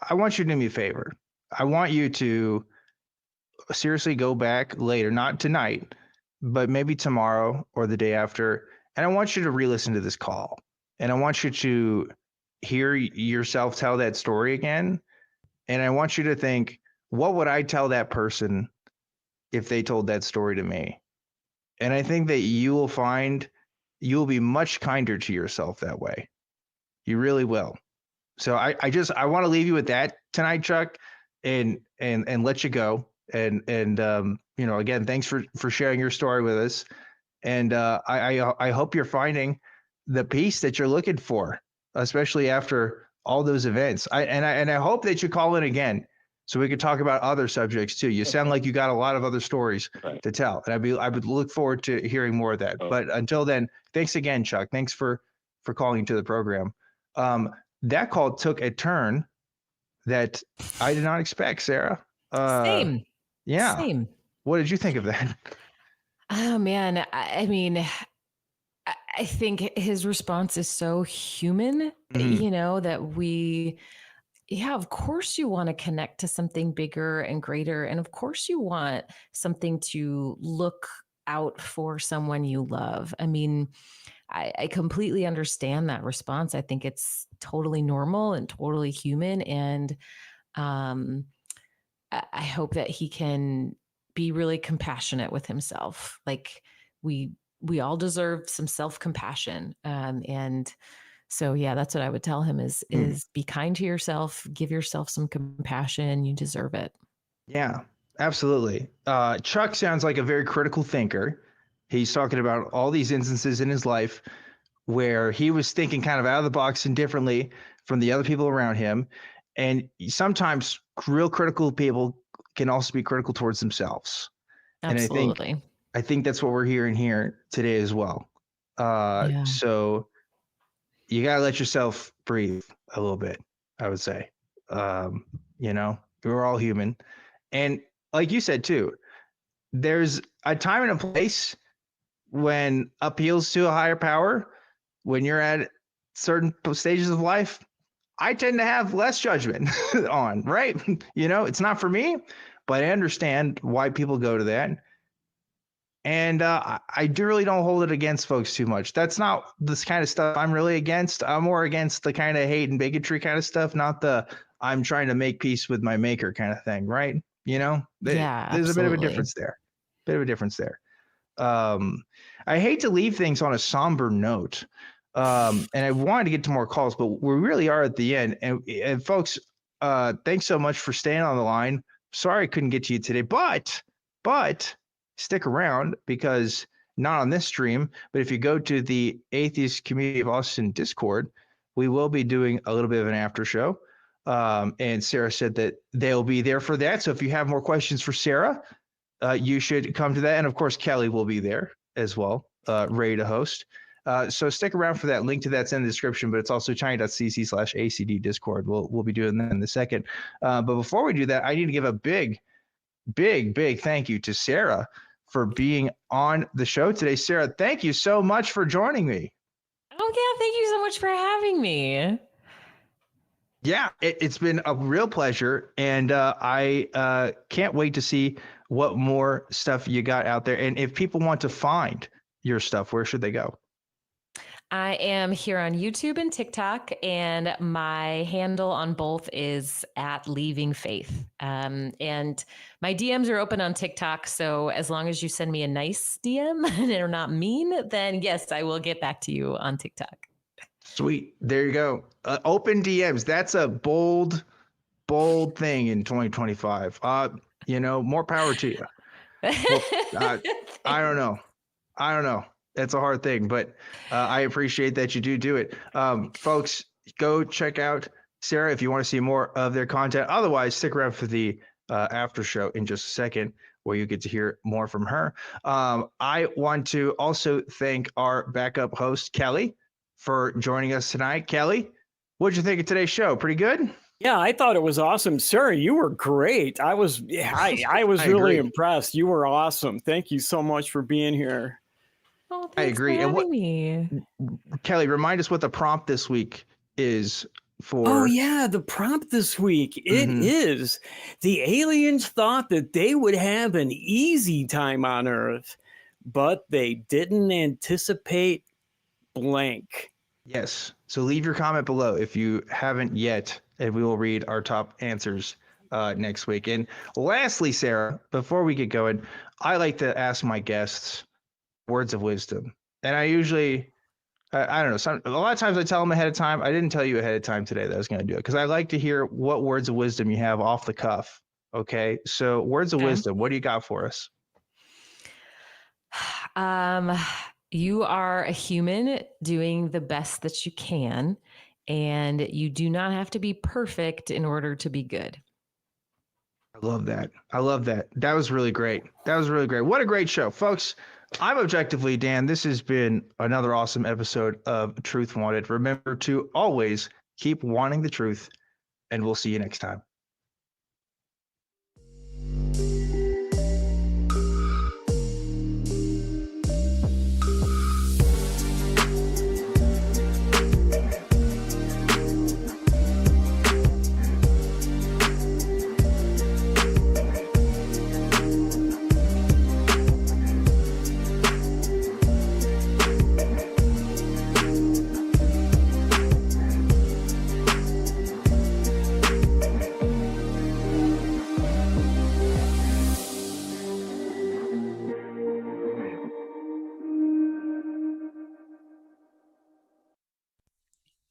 I want you to do me a favor. I want you to seriously go back later, not tonight, but maybe tomorrow or the day after. And I want you to re-listen to this call. And I want you to hear yourself tell that story again. And I want you to think, what would I tell that person if they told that story to me? And I think that you will find you'll be much kinder to yourself that way. You really will. So I want to leave you with that tonight, Chuck, and let you go. And again, thanks for sharing your story with us. And I hope you're finding the peace that you're looking for, especially after all those events. I hope that you call in again, so we could talk about other subjects too. You sound like you got a lot of other stories to tell, and I would look forward to hearing more of that. But until then, thanks again, Chuck. Thanks for calling to the program. That call took a turn that I did not expect, Sarah. Same. Yeah. Same. What did you think of that? Oh man, I mean, I think his response is so human, that of course you want to connect to something bigger and greater. And of course you want something to look out for someone you love. I mean, I completely understand that response. I think it's totally normal and totally human. And I hope that he can be really compassionate with himself. Like we all deserve some self-compassion. And so, yeah, that's what I would tell him is be kind to yourself, give yourself some compassion. You deserve it. Yeah, absolutely. Chuck sounds like a very critical thinker. He's talking about all these instances in his life where he was thinking kind of out of the box and differently from the other people around him. And sometimes real critical people can also be critical towards themselves. Absolutely. And I think that's what we're hearing here today as well. So you got to let yourself breathe a little bit, I would say. We're all human. And like you said too, there's a time and a place when appeals to a higher power, when you're at certain stages of life, I tend to have less judgment on, right? It's not for me, but I understand why people go to that. And I do really don't hold it against folks too much. That's not this kind of stuff I'm really against. I'm more against the kind of hate and bigotry kind of stuff, not the I'm trying to make peace with my maker kind of thing, right? Yeah, there's a bit of a absolutely. difference there. I hate to leave things on a somber note. And I wanted to get to more calls, but we really are at the end. And folks, thanks so much for staying on the line. Sorry I couldn't get to you today, but stick around, because not on this stream, but if you go to the Atheist Community of Austin Discord, we will be doing a little bit of an after show. And Sara said that they'll be there for that. So if you have more questions for Sara, you should come to that. And of course, Kelly will be there as well, ready to host. So stick around for that. Link to that's in the description, but it's also china.cc/ACD Discord. We'll be doing that in a second. But before we do that, I need to give a big thank you to Sara for being on the show today. Sara, thank you so much for joining me. Oh, yeah. Thank you so much for having me. Yeah, it's been a real pleasure. And I can't wait to see what more stuff you got out there. And if people want to find your stuff, where should they go? I am here on YouTube and TikTok, and my handle on both is @leavingfaith. And my DMs are open on TikTok, so as long as you send me a nice DM and they're not mean, then yes, I will get back to you on TikTok. Sweet. There you go. Open DMs. That's a bold thing in 2025. More power to you. Well, I don't know. It's a hard thing, but I appreciate that you do it. Folks, go check out Sara if you want to see more of their content. Otherwise, stick around for the after show in just a second, where you get to hear more from her. I want to also thank our backup host, Kelly, for joining us tonight. Kelly, what'd you think of today's show? Pretty good? Yeah, I thought it was awesome. Sara, you were great. I was really impressed. You were awesome. Thank you so much for being here. Oh, I agree. For having me. Kelly, remind us what the prompt this week is for. Oh yeah, the prompt this week. It is: the aliens thought that they would have an easy time on Earth, but they didn't anticipate blank. Yes. So leave your comment below if you haven't yet, and we will read our top answers next week. And lastly, Sara, before we get going, I like to ask my guests words of wisdom. And I usually, I don't know, a lot of times I tell them ahead of time. I didn't tell you ahead of time today that I was going to do it, because I like to hear what words of wisdom you have off the cuff. Okay. So words of wisdom, what do you got for us? You are a human doing the best that you can, and you do not have to be perfect in order to be good. I love that. That was really great. What a great show, folks. I'm Objectively Dan. This has been another awesome episode of Truth Wanted. Remember to always keep wanting the truth, and we'll see you next time.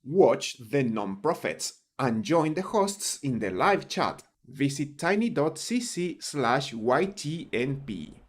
Watch the non-profits and join the hosts in the live chat. Visit tiny.cc/YTNP.